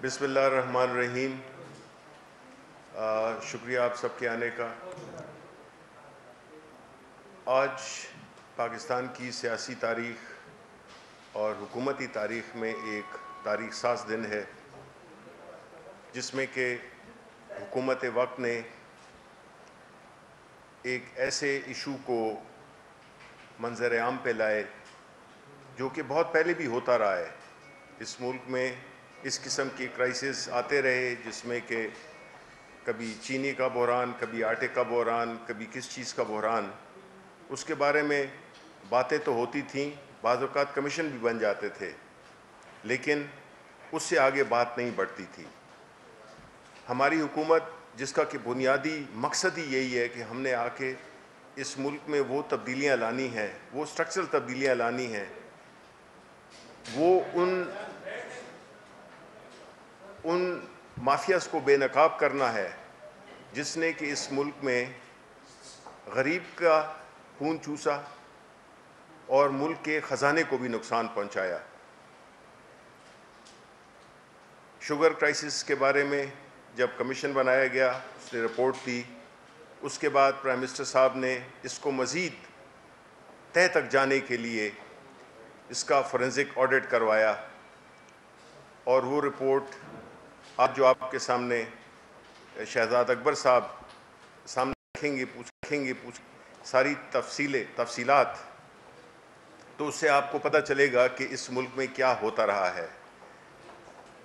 بسم اللہ الرحمن الرحیم۔ شکریہ آپ سب کے آنے کا۔ آج پاکستان کی سیاسی تاریخ اور حکومتی تاریخ میں ایک تاریخ ساز دن ہے، جس میں کہ حکومت وقت نے ایک ایسے ایشو کو منظر عام پہ لائے جو کہ بہت پہلے بھی ہوتا رہا ہے۔ اس ملک میں اس قسم کی کرائسس آتے رہے، جس میں کہ کبھی چینی کا بحران، کبھی آٹے کا بحران، کبھی کس چیز کا بحران، اس کے بارے میں باتیں تو ہوتی تھیں، بعض اوقات کمیشن بھی بن جاتے تھے، لیکن اس سے آگے بات نہیں بڑھتی تھی۔ ہماری حکومت، جس کا کہ بنیادی مقصد ہی یہی ہے کہ ہم نے آ کے اس ملک میں وہ تبدیلیاں لانی ہیں، وہ اسٹرکچرل تبدیلیاں لانی ہیں، وہ ان مافیاز کو بے نقاب کرنا ہے جس نے کہ اس ملک میں غریب کا خون چوسا اور ملک کے خزانے کو بھی نقصان پہنچایا۔ شوگر کرائسس کے بارے میں جب کمیشن بنایا گیا، اس نے رپورٹ دی، اس کے بعد پرائم منسٹر صاحب نے اس کو مزید تہہ تک جانے کے لیے اس کا فورینزک آڈٹ کروایا، اور وہ رپورٹ آج جو آپ کے سامنے شہزاد اکبر صاحب سامنے رکھیں گے ساری تفصیلات، تو اس سے آپ کو پتہ چلے گا کہ اس ملک میں کیا ہوتا رہا ہے۔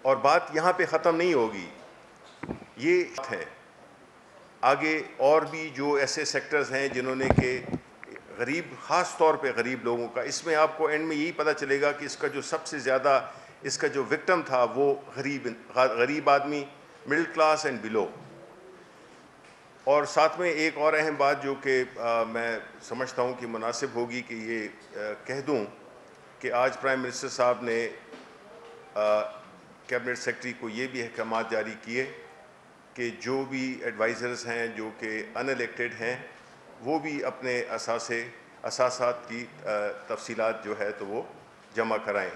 اور بات یہاں پہ ختم نہیں ہوگی، یہ ہے آگے اور بھی جو ایسے سیکٹرز ہیں جنہوں نے کہ غریب، خاص طور پہ غریب لوگوں کا، اس میں آپ کو اینڈ میں یہی پتہ چلے گا کہ اس کا جو سب سے زیادہ اس کا جو وکٹم تھا وہ غریب آدمی، مڈل کلاس اینڈ بلو۔ اور ساتھ میں ایک اور اہم بات جو کہ میں سمجھتا ہوں کہ مناسب ہوگی کہ یہ کہہ دوں کہ آج پرائم منسٹر صاحب نے کیبنٹ سیکرٹری کو یہ بھی احکامات جاری کیے کہ جو بھی ایڈوائزرز ہیں جو کہ ان الیکٹڈ ہیں، وہ بھی اپنے اثاثات کی تفصیلات جو ہے تو وہ جمع کرائیں۔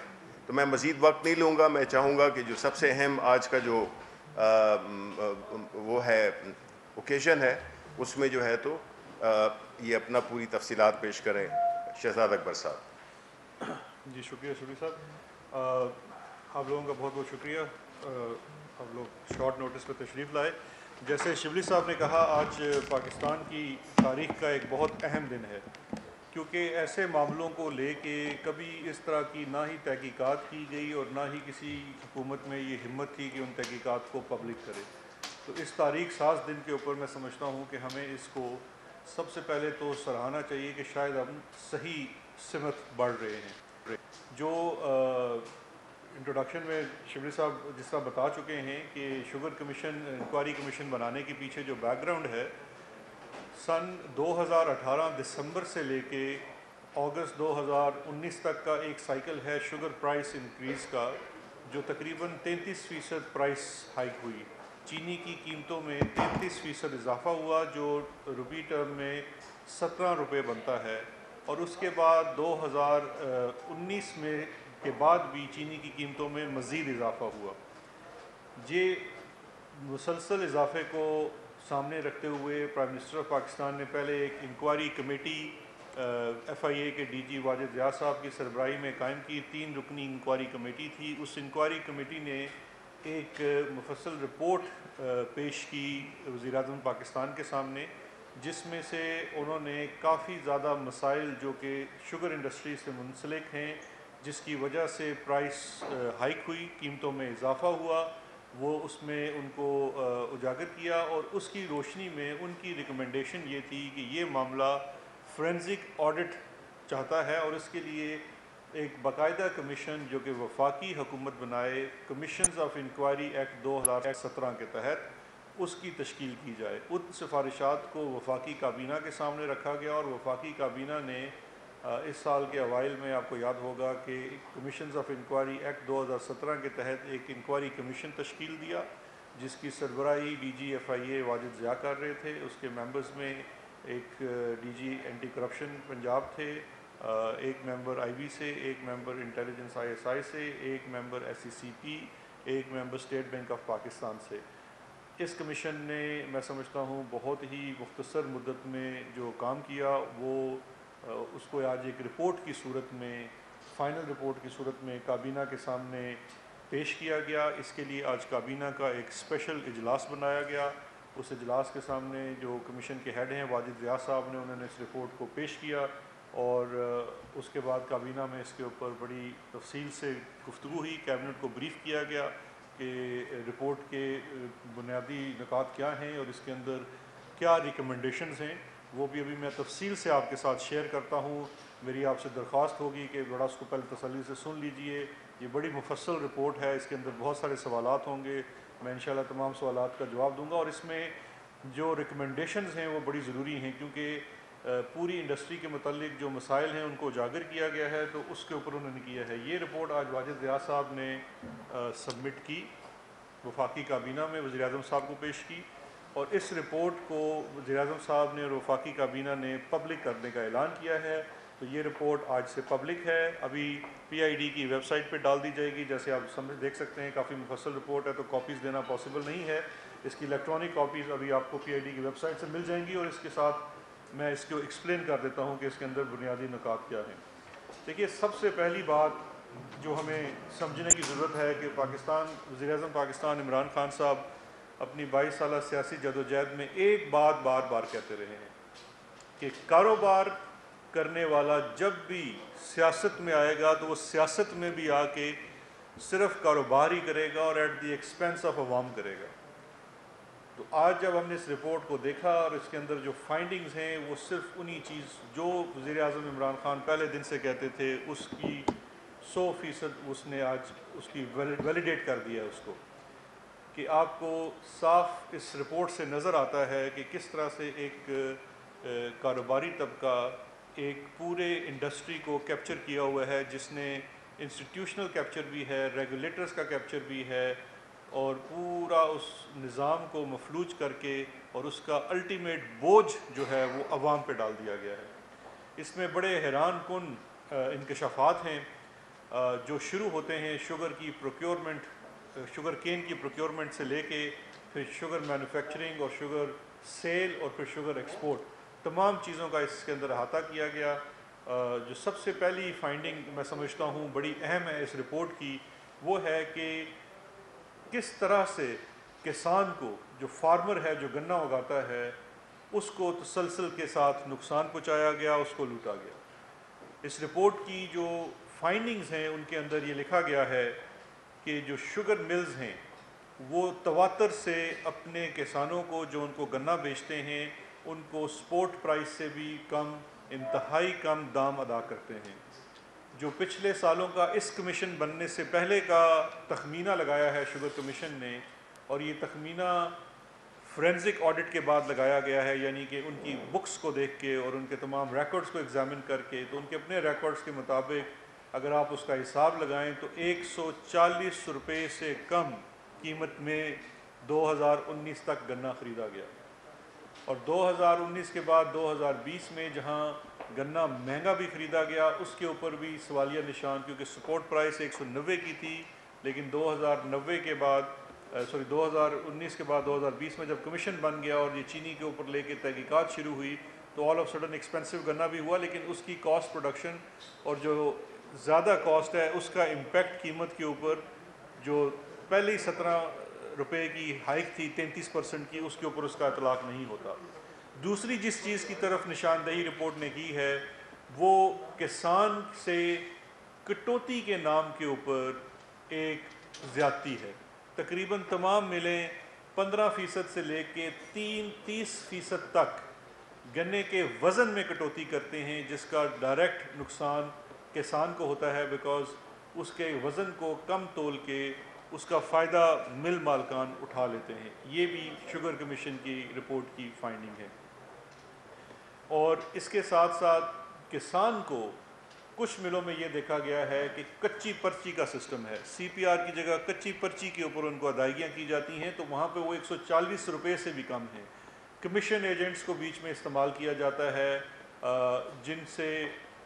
تو میں مزید وقت نہیں لوں گا، میں چاہوں گا کہ جو سب سے اہم آج کا جو وہ ہے اوکیزن ہے، اس میں جو ہے تو یہ اپنا پوری تفصیلات پیش کریں۔ شہزاد اکبر صاحب۔ جی شکریہ شبلی صاحب، آپ لوگوں کا بہت بہت شکریہ، آپ لوگ شارٹ نوٹس پہ تشریف لائے۔ جیسے شبلی صاحب نے کہا، آج پاکستان کی تاریخ کا ایک بہت اہم دن ہے، کیونکہ ایسے معاملوں کو لے کے کبھی اس طرح کی نہ ہی تحقیقات کی گئی اور نہ ہی کسی حکومت میں یہ ہمت تھی کہ ان تحقیقات کو پبلک کرے۔ تو اس تاریخ ساز دن کے اوپر میں سمجھتا ہوں کہ ہمیں اس کو سب سے پہلے تو سراہنا چاہیے کہ شاید ہم صحیح سمت بڑھ رہے ہیں۔ جو انٹروڈکشن میں شبلی صاحب جس طرح بتا چکے ہیں کہ شوگر کمیشن، انکوائری کمیشن بنانے کے پیچھے جو بیک گراؤنڈ ہے، سن 2018 دسمبر سے لے کے اگست 2019 تک کا ایک سائیکل ہے شوگر پرائس انکریز کا، جو تقریباً 33% پرائس ہائیک ہوئی۔ چینی کی قیمتوں میں 33% اضافہ ہوا، جو روپی ٹرم میں 17 روپے بنتا ہے، اور اس کے بعد 2019 میں کے بعد بھی چینی کی قیمتوں میں مزید اضافہ ہوا۔ یہ مسلسل اضافے کو سامنے رکھتے ہوئے پرائم منسٹر آف پاکستان نے پہلے ایک انکوائری کمیٹی ایف آئی اے کے ڈی جی واجد ضیاء صاحب کی سربراہی میں قائم کی، 3 رکنی انکوائری کمیٹی تھی۔ اس انکوائری کمیٹی نے ایک مفصل رپورٹ پیش کی وزیر اعظم پاکستان کے سامنے، جس میں سے انہوں نے کافی زیادہ مسائل جو کہ شوگر انڈسٹری سے منسلک ہیں، جس کی وجہ سے پرائس ہائیک ہوئی، قیمتوں میں اضافہ ہوا، وہ اس میں ان کو اجاگر کیا، اور اس کی روشنی میں ان کی ریکمنڈیشن یہ تھی کہ یہ معاملہ فورینزک آڈٹ چاہتا ہے، اور اس کے لیے ایک باقاعدہ کمیشن جو کہ وفاقی حکومت بنائے، کمیشنز آف انکوائری ایکٹ 2017 کے تحت اس کی تشکیل کی جائے۔ ان سفارشات کو وفاقی کابینہ کے سامنے رکھا گیا، اور وفاقی کابینہ نے اس سال کے اوائل میں آپ کو یاد ہوگا کہ کمیشنز آف انکوائری ایکٹ 2017 کے تحت ایک انکوائری کمیشن تشکیل دیا، جس کی سربراہی D G F I A Wajid Zia کر رہے تھے۔ اس کے ممبرز میں ایک D G anti corruption Punjab تھے، ایک ممبر آئی بی سے، ایک ممبر انٹیلیجنس آئی ایس آئی سے، ایک ممبر ایس سی سی پی ایک member state bank of Pakistan سے۔ اس کمیشن نے میں سمجھتا ہوں بہت ہی مختصر مدت میں جو کام کیا وہ اس کو آج ایک رپورٹ کی صورت میں، فائنل رپورٹ کی صورت میں کابینہ کے سامنے پیش کیا گیا۔ اس کے لیے آج کابینہ کا ایک اسپیشل اجلاس بنایا گیا۔ اس اجلاس کے سامنے جو کمیشن کے ہیڈ ہیں واجد ریاض صاحب نے، انہوں نے اس رپورٹ کو پیش کیا اور اس کے بعد کابینہ میں اس کے اوپر بڑی تفصیل سے گفتگو ہوئی، کیبنٹ کو بریف کیا گیا کہ رپورٹ کے بنیادی نکات کیا ہیں اور اس کے اندر کیا ریکمنڈیشنز ہیں، وہ بھی ابھی میں تفصیل سے آپ کے ساتھ شیئر کرتا ہوں۔ میری آپ سے درخواست ہوگی کہ بڑا اس کو پہلے تسلی سے سن لیجئے، یہ بڑی مفصل رپورٹ ہے، اس کے اندر بہت سارے سوالات ہوں گے، میں انشاءاللہ تمام سوالات کا جواب دوں گا، اور اس میں جو ریکمنڈیشنز ہیں وہ بڑی ضروری ہیں کیونکہ پوری انڈسٹری کے متعلق جو مسائل ہیں ان کو اجاگر کیا گیا ہے، تو اس کے اوپر انہوں نے کیا ہے۔ یہ رپورٹ آج واجد ریاض صاحب نے سبمٹ کی، وفاقی کابینہ میں وزیر اعظم صاحب کو پیش کی، اور اس رپورٹ کو وزیر اعظم صاحب نے اور وفاقی کابینہ نے پبلک کرنے کا اعلان کیا ہے۔ تو یہ رپورٹ آج سے پبلک ہے، ابھی پی آئی ڈی کی ویب سائٹ پہ ڈال دی جائے گی، جیسے آپ دیکھ سکتے ہیں کافی مفصل رپورٹ ہے تو کاپیز دینا پاسبل نہیں ہے، اس کی الیکٹرانک کاپیز ابھی آپ کو پی آئی ڈی کی ویب سائٹ سے مل جائیں گی، اور اس کے ساتھ میں اس کو ایکسپلین کر دیتا ہوں کہ اس کے اندر بنیادی نکات کیا ہیں۔ دیکھیے، سب سے پہلی بات جو ہمیں سمجھنے کی ضرورت ہے کہ وزیر اعظم پاکستان عمران خان صاحب اپنی 22 سالہ سیاسی جدوجہد میں ایک بات بار بار کہتے رہے ہیں کہ کاروبار کرنے والا جب بھی سیاست میں آئے گا تو وہ سیاست میں بھی آ کے صرف کاروبار ہی کرے گا اور ایٹ دی ایکسپینس آف عوام کرے گا۔ تو آج جب ہم نے اس رپورٹ کو دیکھا اور اس کے اندر جو فائنڈنگز ہیں وہ صرف انہی چیز جو وزیر اعظم عمران خان پہلے دن سے کہتے تھے اس کی 100% اس نے آج اس کی ویلیڈیٹ کر دیا اس کو، کہ آپ کو صاف اس رپورٹ سے نظر آتا ہے کہ کس طرح سے ایک کاروباری طبقہ ایک پورے انڈسٹری کو کیپچر کیا ہوا ہے، جس نے انسٹیٹیوشنل کیپچر بھی ہے، ریگولیٹرز کا کیپچر بھی ہے، اور پورا اس نظام کو مفلوج کر کے اور اس کا الٹیمیٹ بوجھ جو ہے وہ عوام پہ ڈال دیا گیا ہے۔ اس میں بڑے حیران کن انکشافات ہیں جو شروع ہوتے ہیں شوگر کی پروکیورمنٹ، شوگر کین کی پروکیورمنٹ سے لے کے پھر شوگر مینوفیکچرنگ اور شوگر سیل اور پھر شوگر ایکسپورٹ، تمام چیزوں کا اس کے اندر احاطہ کیا گیا۔ جو سب سے پہلی فائنڈنگ میں سمجھتا ہوں بڑی اہم ہے اس رپورٹ کی، وہ ہے کہ کس طرح سے کسان کو، جو فارمر ہے جو گنا اگاتا ہے، اس کو تسلسل کے ساتھ نقصان پہنچایا گیا، اس کو لوٹا گیا۔ اس رپورٹ کی جو فائنڈنگز ہیں ان کے اندر یہ لکھا گیا ہے کہ جو شوگر ملز ہیں وہ تواتر سے اپنے کسانوں کو جو ان کو گنا بیچتے ہیں ان کو سپورٹ پرائس سے بھی کم، انتہائی کم دام ادا کرتے ہیں۔ جو پچھلے سالوں کا اس کمیشن بننے سے پہلے کا تخمینہ لگایا ہے شوگر کمیشن نے، اور یہ تخمینہ فورینزک آڈٹ کے بعد لگایا گیا ہے، یعنی کہ ان کی بکس کو دیکھ کے اور ان کے تمام ریکارڈز کو ایگزامن کر کے، تو ان کے اپنے ریکارڈز کے مطابق اگر آپ اس کا حساب لگائیں تو 140 روپے سے کم قیمت میں 2019 تک گنا خریدا گیا، اور 2019 کے بعد 2020 میں جہاں گنا مہنگا بھی خریدا گیا اس کے اوپر بھی سوالیہ نشان، کیونکہ سپورٹ پرائس 190 کی تھی، لیکن 2019 کے بعد 2020 میں جب کمیشن بن گیا اور یہ چینی کے اوپر لے کے تحقیقات شروع ہوئی تو آل آف سڈن ایکسپینسو گنا بھی ہوا، لیکن اس کی کاسٹ پروڈکشن اور جو زیادہ کاسٹ ہے اس کا امپیکٹ قیمت کے اوپر، جو پہلے ہی 17 روپے کی ہائیک تھی 33% کی، اس کے اوپر اس کا اطلاق نہیں ہوتا۔ دوسری جس چیز کی طرف نشاندہی رپورٹ نے کی ہے وہ کسان سے کٹوتی کے نام کے اوپر ایک زیادتی ہے۔ تقریباً تمام ملیں 15% سے لے کے 30% تک گنے کے وزن میں کٹوتی کرتے ہیں، جس کا ڈائریکٹ نقصان کسان کو ہوتا ہے، بیکاز اس کے وزن کو کم تول کے اس کا فائدہ مل مالکان اٹھا لیتے ہیں۔ یہ بھی شوگر کمیشن کی رپورٹ کی فائنڈنگ ہے۔ اور اس کے ساتھ ساتھ کسان کو کچھ ملوں میں یہ دیکھا گیا ہے کہ کچی پرچی کا سسٹم ہے، سی پی آر کی جگہ کچی پرچی کے اوپر ان کو ادائیگیاں کی جاتی ہیں، تو وہاں پہ وہ 140 روپے سے بھی کم ہیں۔ کمیشن ایجنٹس کو بیچ میں استعمال کیا جاتا ہے جن سے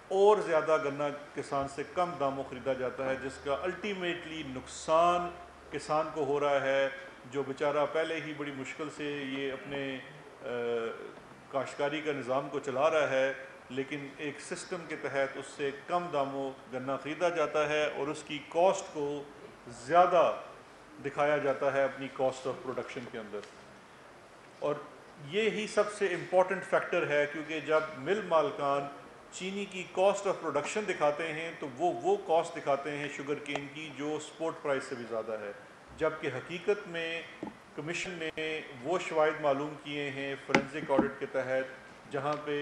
اور زیادہ گنا کسان سے کم داموں خریدا جاتا ہے، جس کا الٹیمیٹلی نقصان کسان کو ہو رہا ہے جو بیچارہ پہلے ہی بڑی مشکل سے یہ اپنے کاشتکاری کا نظام کو چلا رہا ہے، لیکن ایک سسٹم کے تحت اس سے کم داموں گنا خریدا جاتا ہے اور اس کی کاسٹ کو زیادہ دکھایا جاتا ہے اپنی کاسٹ آف پروڈکشن کے اندر. اور یہی سب سے امپورٹنٹ فیکٹر ہے، کیونکہ جب مل مالکان چینی کی کاسٹ آف پروڈکشن دکھاتے ہیں تو وہ کاسٹ دکھاتے ہیں شوگر کین کی جو سپورٹ پرائس سے بھی زیادہ ہے، جبکہ حقیقت میں کمیشن نے وہ شواہد معلوم کیے ہیں فورینسک آڈٹ کے تحت جہاں پہ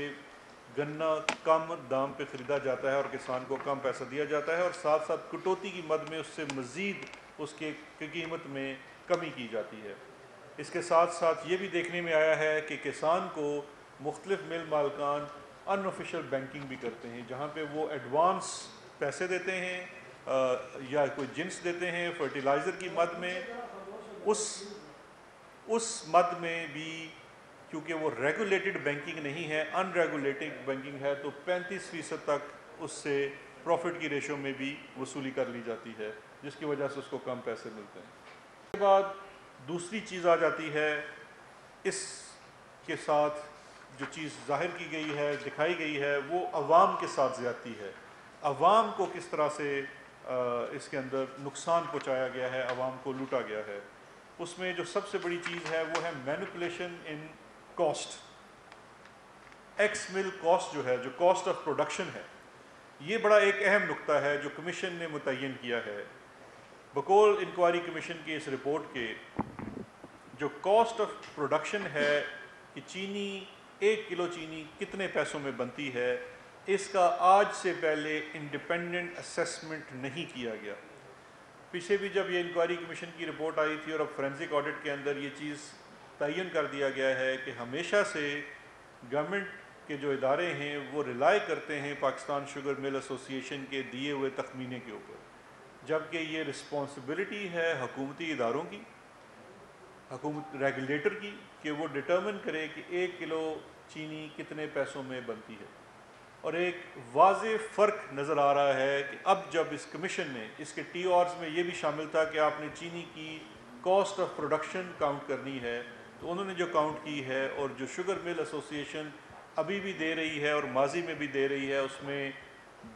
گنا کم دام پہ خریدا جاتا ہے اور کسان کو کم پیسہ دیا جاتا ہے، اور ساتھ ساتھ کٹوتی کی مد میں اس سے مزید اس کے قیمت میں کمی کی جاتی ہے. اس کے ساتھ ساتھ یہ بھی دیکھنے میں آیا ہے کہ کسان کو مختلف مل مالکان ان آفیشیل بینکنگ بھی کرتے ہیں، جہاں پہ وہ ایڈوانس پیسے دیتے ہیں یا کوئی جنس دیتے ہیں فرٹیلائزر کی مد میں. اس مد میں بھی کیونکہ وہ ریگولیٹڈ بینکنگ نہیں ہے، ان ریگولیٹڈ بینکنگ ہے، تو 35% تک اس سے پروفٹ کی ریشو میں بھی وصولی کر لی جاتی ہے، جس کی وجہ سے اس کو کم پیسے ملتے ہیں. اس کے بعد دوسری چیز آ جاتی ہے، اس کے ساتھ جو چیز ظاہر کی گئی ہے، دکھائی گئی ہے، وہ عوام کے ساتھ زیادتی ہے. عوام کو کس طرح سے اس کے اندر نقصان پہنچایا گیا ہے، عوام کو لوٹا گیا ہے. اس میں جو سب سے بڑی چیز ہے وہ ہے مینیپولیشن ان کاسٹ. ایکس مل کاسٹ جو ہے، جو کاسٹ آف پروڈکشن ہے، یہ بڑا ایک اہم نقطہ ہے جو کمیشن نے متعین کیا ہے. بقول انکوائری کمیشن کی اس رپورٹ کے جو کاسٹ آف پروڈکشن ہے کہ چینی 1 کلو چینی کتنے پیسوں میں بنتی ہے، اس کا آج سے پہلے انڈیپینڈنٹ اسیسمنٹ نہیں کیا گیا. پیچھے بھی جب یہ انکوائری کمیشن کی رپورٹ آئی تھی اور اب فورینسک آڈٹ کے اندر یہ چیز تعین کر دیا گیا ہے کہ ہمیشہ سے گورنمنٹ کے جو ادارے ہیں وہ ریلائی کرتے ہیں پاکستان شوگر مل ایسوسی ایشن کے دیے ہوئے تخمینے کے اوپر، جبکہ یہ رسپانسبلٹی ہے حکومتی اداروں کی، حکومت ریگولیٹر کی، کہ وہ ڈٹرمن کرے کہ 1 کلو چینی کتنے پیسوں میں بنتی ہے. اور ایک واضح فرق نظر آ رہا ہے کہ اب جب اس کمیشن نے اس کے ٹی آرز میں یہ بھی شامل تھا کہ آپ نے چینی کی کاسٹ آف پروڈکشن کاؤنٹ کرنی ہے، تو انہوں نے جو کاؤنٹ کی ہے اور جو شوگر مل ایسوسی ایشن ابھی بھی دے رہی ہے اور ماضی میں بھی دے رہی ہے، اس میں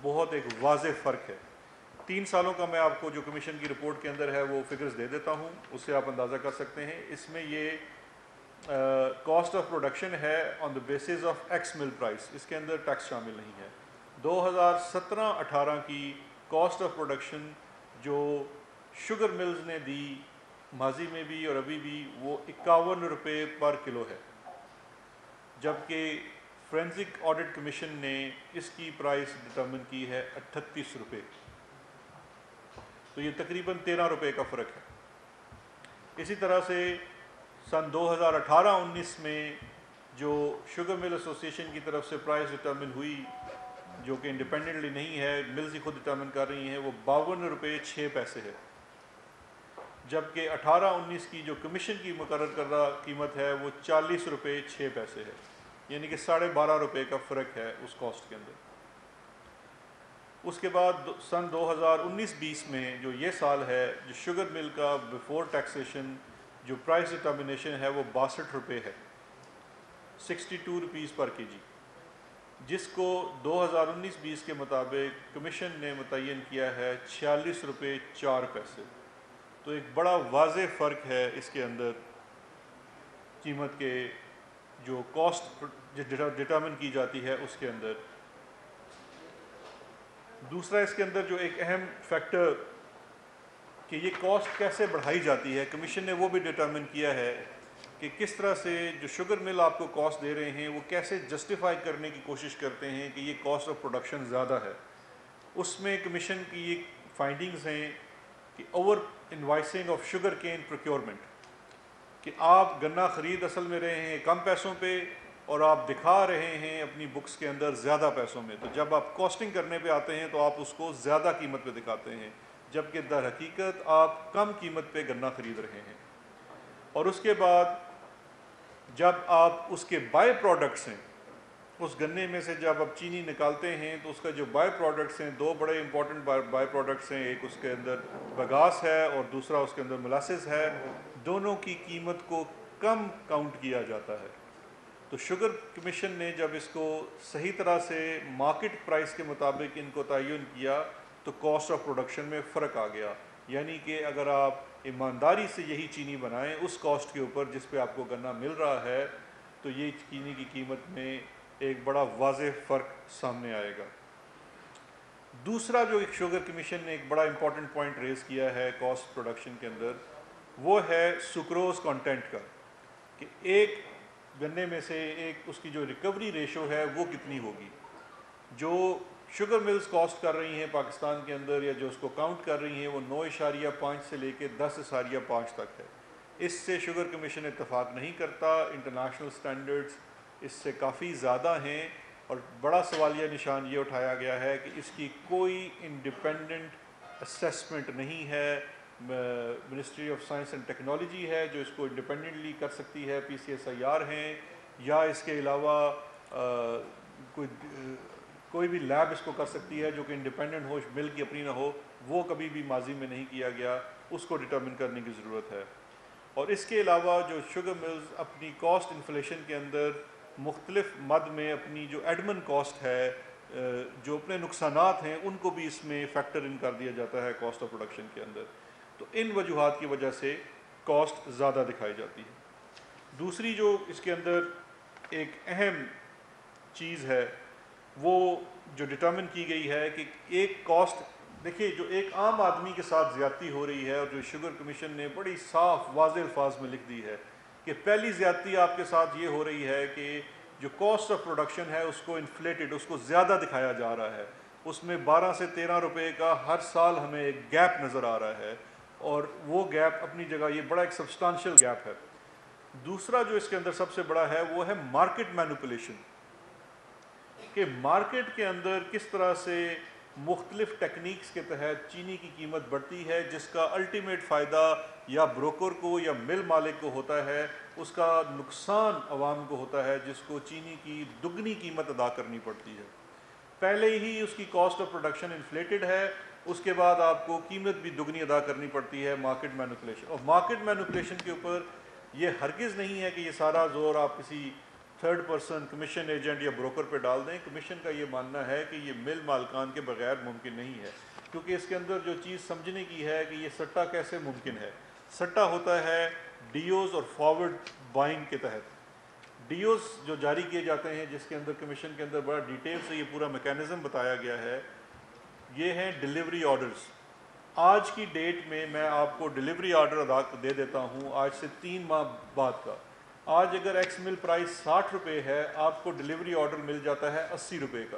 بہت ایک واضح فرق ہے. 3 سالوں کا میں آپ کو جو کمیشن کی رپورٹ کے اندر ہے وہ فگرز دے دیتا ہوں، اس سے آپ اندازہ کر سکتے ہیں. اس میں یہ کاسٹ آف پروڈکشن ہے آن دا بیسس آف ایکس مل پرائس، اس کے اندر ٹیکس شامل نہیں ہے. 2017-18 کی کاسٹ آف پروڈکشن جو شوگر ملز نے دی ماضی میں بھی اور ابھی بھی، وہ 51 روپے پر کلو ہے، جبکہ فورینسک آڈٹ کمیشن نے اس کی پرائس ڈٹرمن کی ہے 38 روپے. تو یہ تقریباً 13 روپے کا فرق ہے. اسی طرح سے سن 2018-19 میں جو شوگر مل ایسوسی ایشن کی طرف سے پرائس ڈٹرمن ہوئی، جو کہ انڈیپینڈنٹلی نہیں ہے، ملز ہی خود ڈٹرمن کر رہی ہیں، وہ 52 روپے 6 پیسے ہے، جبکہ 18-19 کی جو کمیشن کی مقرر کردہ قیمت ہے وہ 40 روپے 6 پیسے ہے، یعنی کہ 12.5 روپے کا فرق ہے اس کاسٹ کے اندر. اس کے بعد سن 2019-20 میں جو یہ سال ہے، جو شوگر مل کا بیفور ٹیکسیشن جو پرائس ڈٹرمنیشن ہے وہ 62 روپے ہے، 62 روپیز پر کے جی، جس کو 2019-20 کے مطابق کمیشن نے متعین کیا ہے 46 روپے 4 پیسے. تو ایک بڑا واضح فرق ہے اس کے اندر قیمت کے جو کاسٹ ڈٹرمن کی جاتی ہے اس کے اندر. دوسرا اس کے اندر جو ایک اہم فیکٹر کہ یہ کاسٹ کیسے بڑھائی جاتی ہے، کمیشن نے وہ بھی ڈٹرمن کیا ہے کہ کس طرح سے جو شوگر مل آپ کو کاسٹ دے رہے ہیں وہ کیسے جسٹیفائی کرنے کی کوشش کرتے ہیں کہ یہ کاسٹ آف پروڈکشن زیادہ ہے. اس میں کمیشن کی یہ فائنڈنگز ہیں کہ over invoicing of sugar cane procurement, کہ آپ گنا خرید اصل میں رہے ہیں کم پیسوں پہ اور آپ دکھا رہے ہیں اپنی بکس کے اندر زیادہ پیسوں میں، تو جب آپ کاسٹنگ کرنے پہ آتے ہیں تو آپ اس کو زیادہ قیمت پہ دکھاتے ہیں، جبکہ در حقیقت آپ کم قیمت پہ گنا خرید رہے ہیں. اور اس کے بعد جب آپ اس کے بائی پروڈکٹس ہیں اس گنے میں سے جب آپ چینی نکالتے ہیں تو اس کا جو بائی پروڈکٹس ہیں، دو بڑے امپورٹنٹ بائی پروڈکٹس ہیں، ایک اس کے اندر بگاس ہے اور دوسرا اس کے اندر ملاسز ہے، دونوں کی قیمت کو کم کاؤنٹ کیا جاتا ہے۔ تو شوگر کمیشن نے جب اس کو صحیح طرح سے مارکیٹ پرائس کے مطابق ان کو تعین کیا تو کاسٹ آف پروڈکشن میں فرق آ گیا، یعنی کہ اگر آپ ایمانداری سے یہی چینی بنائیں اس کاسٹ کے اوپر جس پہ آپ کو گنا مل رہا ہے تو یہ چینی کی قیمت میں ایک بڑا واضح فرق سامنے آئے گا۔ دوسرا جو ایک شوگر کمیشن نے ایک بڑا امپورٹنٹ پوائنٹ ریز کیا ہے کاسٹ پروڈکشن کے اندر، وہ ہے سکروز کانٹینٹ کا، کہ ایک گنے میں سے ایک اس کی جو ریکوری ریشو ہے وہ کتنی ہوگی۔ جو شوگر ملز کاسٹ کر رہی ہیں پاکستان کے اندر یا جو اس کو کاؤنٹ کر رہی ہیں وہ 9.5 سے لے کے 10.5 تک ہے۔ اس سے شوگر کمیشن اتفاق نہیں کرتا، انٹرنیشنل سٹینڈرڈز اس سے کافی زیادہ ہیں، اور بڑا سوالیہ نشان یہ اٹھایا گیا ہے کہ اس کی کوئی انڈیپینڈنٹ اسیسمنٹ نہیں ہے۔ Ministry of science and technology ہے جو اس کو انڈیپینڈنٹلی کر سکتی ہے، PCSIR ہیں، یا اس کے علاوہ کوئی بھی لیب اس کو کر سکتی ہے جو کہ انڈیپینڈنٹ ہو، مل کی اپنی نہ ہو، وہ کبھی بھی ماضی میں نہیں کیا گیا، اس کو ڈٹرمن کرنے کی ضرورت ہے۔ اور اس کے علاوہ جو شوگر ملز اپنی کاسٹ انفلیشن کے اندر مختلف مد میں اپنی جو ایڈمن کاسٹ ہے، جو اپنے نقصانات ہیں، ان کو بھی اس میں فیکٹر ان کر دیا جاتا ہے کاسٹ آف پروڈکشن کے اندر۔ تو ان وجوہات کی وجہ سے کاسٹ زیادہ دکھائی جاتی ہے۔ دوسری جو اس کے اندر ایک اہم چیز ہے وہ جو ڈٹرمن کی گئی ہے کہ ایک کاسٹ، دیکھیے جو ایک عام آدمی کے ساتھ زیادتی ہو رہی ہے، اور جو شوگر کمیشن نے بڑی صاف واضح الفاظ میں لکھ دی ہے کہ پہلی زیادتی آپ کے ساتھ یہ ہو رہی ہے کہ جو کاسٹ آف پروڈکشن ہے اس کو انفلیٹڈ، اس کو زیادہ دکھایا جا رہا ہے، اس میں 12 سے 13 روپے کا ہر سال ہمیں ایک گیپ نظر آ رہا ہے، اور وہ گیپ اپنی جگہ یہ بڑا ایک سبسٹانشل گیپ ہے۔ دوسرا جو اس کے اندر سب سے بڑا ہے وہ ہے مارکیٹ مینوپولیشن، کہ مارکیٹ کے اندر کس طرح سے مختلف ٹیکنیکس کے تحت چینی کی قیمت بڑھتی ہے، جس کا الٹیمیٹ فائدہ یا بروکر کو یا مل مالک کو ہوتا ہے، اس کا نقصان عوام کو ہوتا ہے جس کو چینی کی دگنی قیمت ادا کرنی پڑتی ہے۔ پہلے ہی اس کی کاسٹ آف پروڈکشن انفلیٹڈ ہے، اس کے بعد آپ کو قیمت بھی دگنی ادا کرنی پڑتی ہے، مارکیٹ مینوپولیشن۔ اور مارکیٹ مینوپولیشن کے اوپر یہ ہرگز نہیں ہے کہ یہ سارا زور آپ کسی تھرڈ پرسن کمیشن ایجنٹ یا بروکر پہ ڈال دیں۔ کمیشن کا یہ ماننا ہے کہ یہ مل مالکان کے بغیر ممکن نہیں ہے، کیونکہ اس کے اندر جو چیز سمجھنے کی ہے کہ یہ سٹا کیسے ممکن ہے۔ سٹا ہوتا ہے ڈیوز اور فارورڈ بائنگ کے تحت۔ ڈیوز جو جاری کیے جاتے ہیں، جس کے اندر کمیشن کے اندر بڑا ڈیٹیل سے یہ پورا میکینزم بتایا گیا ہے، یہ ہیں ڈیلیوری آرڈرز۔ آج کی ڈیٹ میں میں آپ کو ڈیلیوری آرڈر دے دیتا ہوں آج سے 3 ماہ بعد کا۔ آج اگر ایکس مل پرائس 60 روپے ہے، آپ کو ڈیلیوری آرڈر مل جاتا ہے 80 روپے کا۔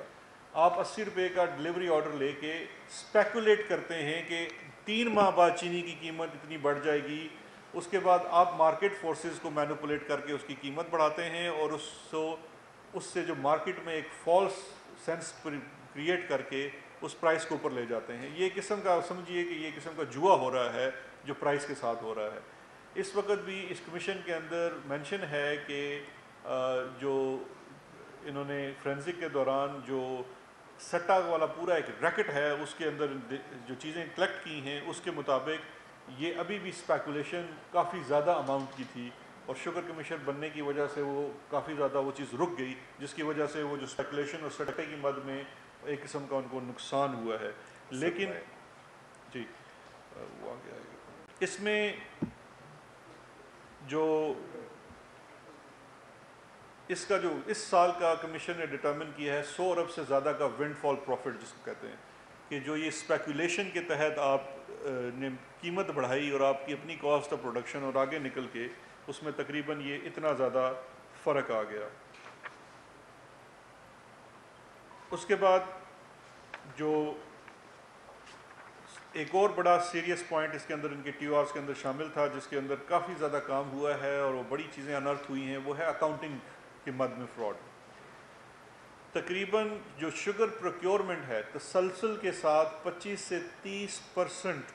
آپ 80 روپے کا ڈیلیوری آرڈر لے کے اسپیکولیٹ کرتے ہیں کہ 3 ماہ بعد چینی کی قیمت اتنی بڑھ جائے گی، اس کے بعد آپ مارکیٹ فورسز کو مینوپولیٹ کر کے اس کی قیمت بڑھاتے ہیں، اور اس سے جو مارکیٹ میں ایک فالس سینس کریٹ کر کے اس پرائس کو اوپر لے جاتے ہیں۔ یہ قسم کا سمجھیے کہ یہ قسم کا جوا ہو رہا ہے جو پرائس کے ساتھ ہو رہا ہے۔ اس وقت بھی اس کمیشن کے اندر مینشن ہے کہ جو انہوں نے فرینزک کے دوران جو سٹا والا پورا ایک ریکٹ ہے اس کے اندر جو چیزیں کلیکٹ کی ہیں اس کے مطابق یہ ابھی بھی اسپیکولیشن کافی زیادہ اماؤنٹ کی تھی، اور شوگر کمیشن بننے کی وجہ سے وہ کافی زیادہ وہ چیز رک گئی، جس کی وجہ سے وہ جو اسپیکولیشن اور سٹے کی مد میں ایک قسم کا ان کو نقصان ہوا ہے۔ لیکن جی وہ آگے آئے گا۔ اس میں جو اس کا جو اس سال کا کمیشن نے ڈٹرمن کیا ہے 100 ارب سے زیادہ کا ونڈ فال پروفٹ جس کو کہتے ہیں، کہ جو یہ اسپیکولیشن کے تحت آپ نے قیمت بڑھائی اور آپ کی اپنی کاسٹ آف پروڈکشن اور آگے نکل کے اس میں تقریباً یہ اتنا زیادہ فرق آ گیا۔ اس کے بعد جو ایک اور بڑا سیریس پوائنٹ اس کے اندر ان کے TORs کے اندر شامل تھا، جس کے اندر کافی زیادہ کام ہوا ہے اور وہ بڑی چیزیں انرتھ ہوئی ہیں، وہ ہے اکاؤنٹنگ کے مد میں فراڈ۔ تقریباً جو شوگر پروکیورمنٹ ہے تسلسل کے ساتھ 25 سے 30%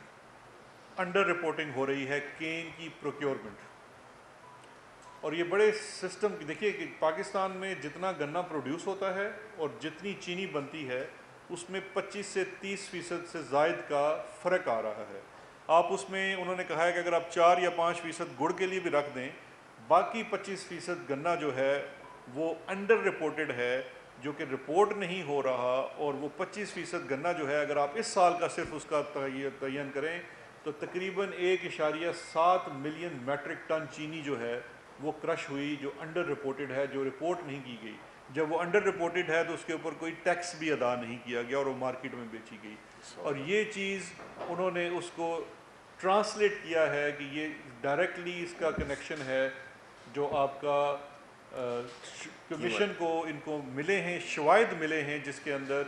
انڈر رپورٹنگ ہو رہی ہے کین کی پروکیورمنٹ، اور یہ بڑے سسٹم کی دیکھیے کہ پاکستان میں جتنا گنا پروڈیوس ہوتا ہے اور جتنی چینی بنتی ہے اس میں 25 سے 30% سے زائد کا فرق آ رہا ہے. آپ اس میں انہوں نے کہا ہے کہ اگر آپ 4 یا 5% گڑ کے لیے بھی رکھ دیں, باقی 25% گنا جو ہے وہ انڈر رپورٹڈ ہے, جو کہ رپورٹ نہیں ہو رہا. اور وہ 25% گنا جو ہے اگر آپ اس سال کا صرف اس کا تعین کریں تو تقریباً 1.7 ملین میٹرک ٹن چینی جو ہے وہ کرش ہوئی, جو انڈر رپورٹڈ ہے, جو رپورٹ نہیں کی گئی. جب وہ انڈر رپورٹڈ ہے تو اس کے اوپر کوئی ٹیکس بھی ادا نہیں کیا گیا اور وہ مارکیٹ میں بیچی گئی. اور یہ چیز انہوں نے اس کو ٹرانسلیٹ کیا ہے کہ یہ ڈائریکٹلی اس کا کنیکشن ہے جو آپ کا کمیشن کو ان کو ملے ہیں, شواہد ملے ہیں جس کے اندر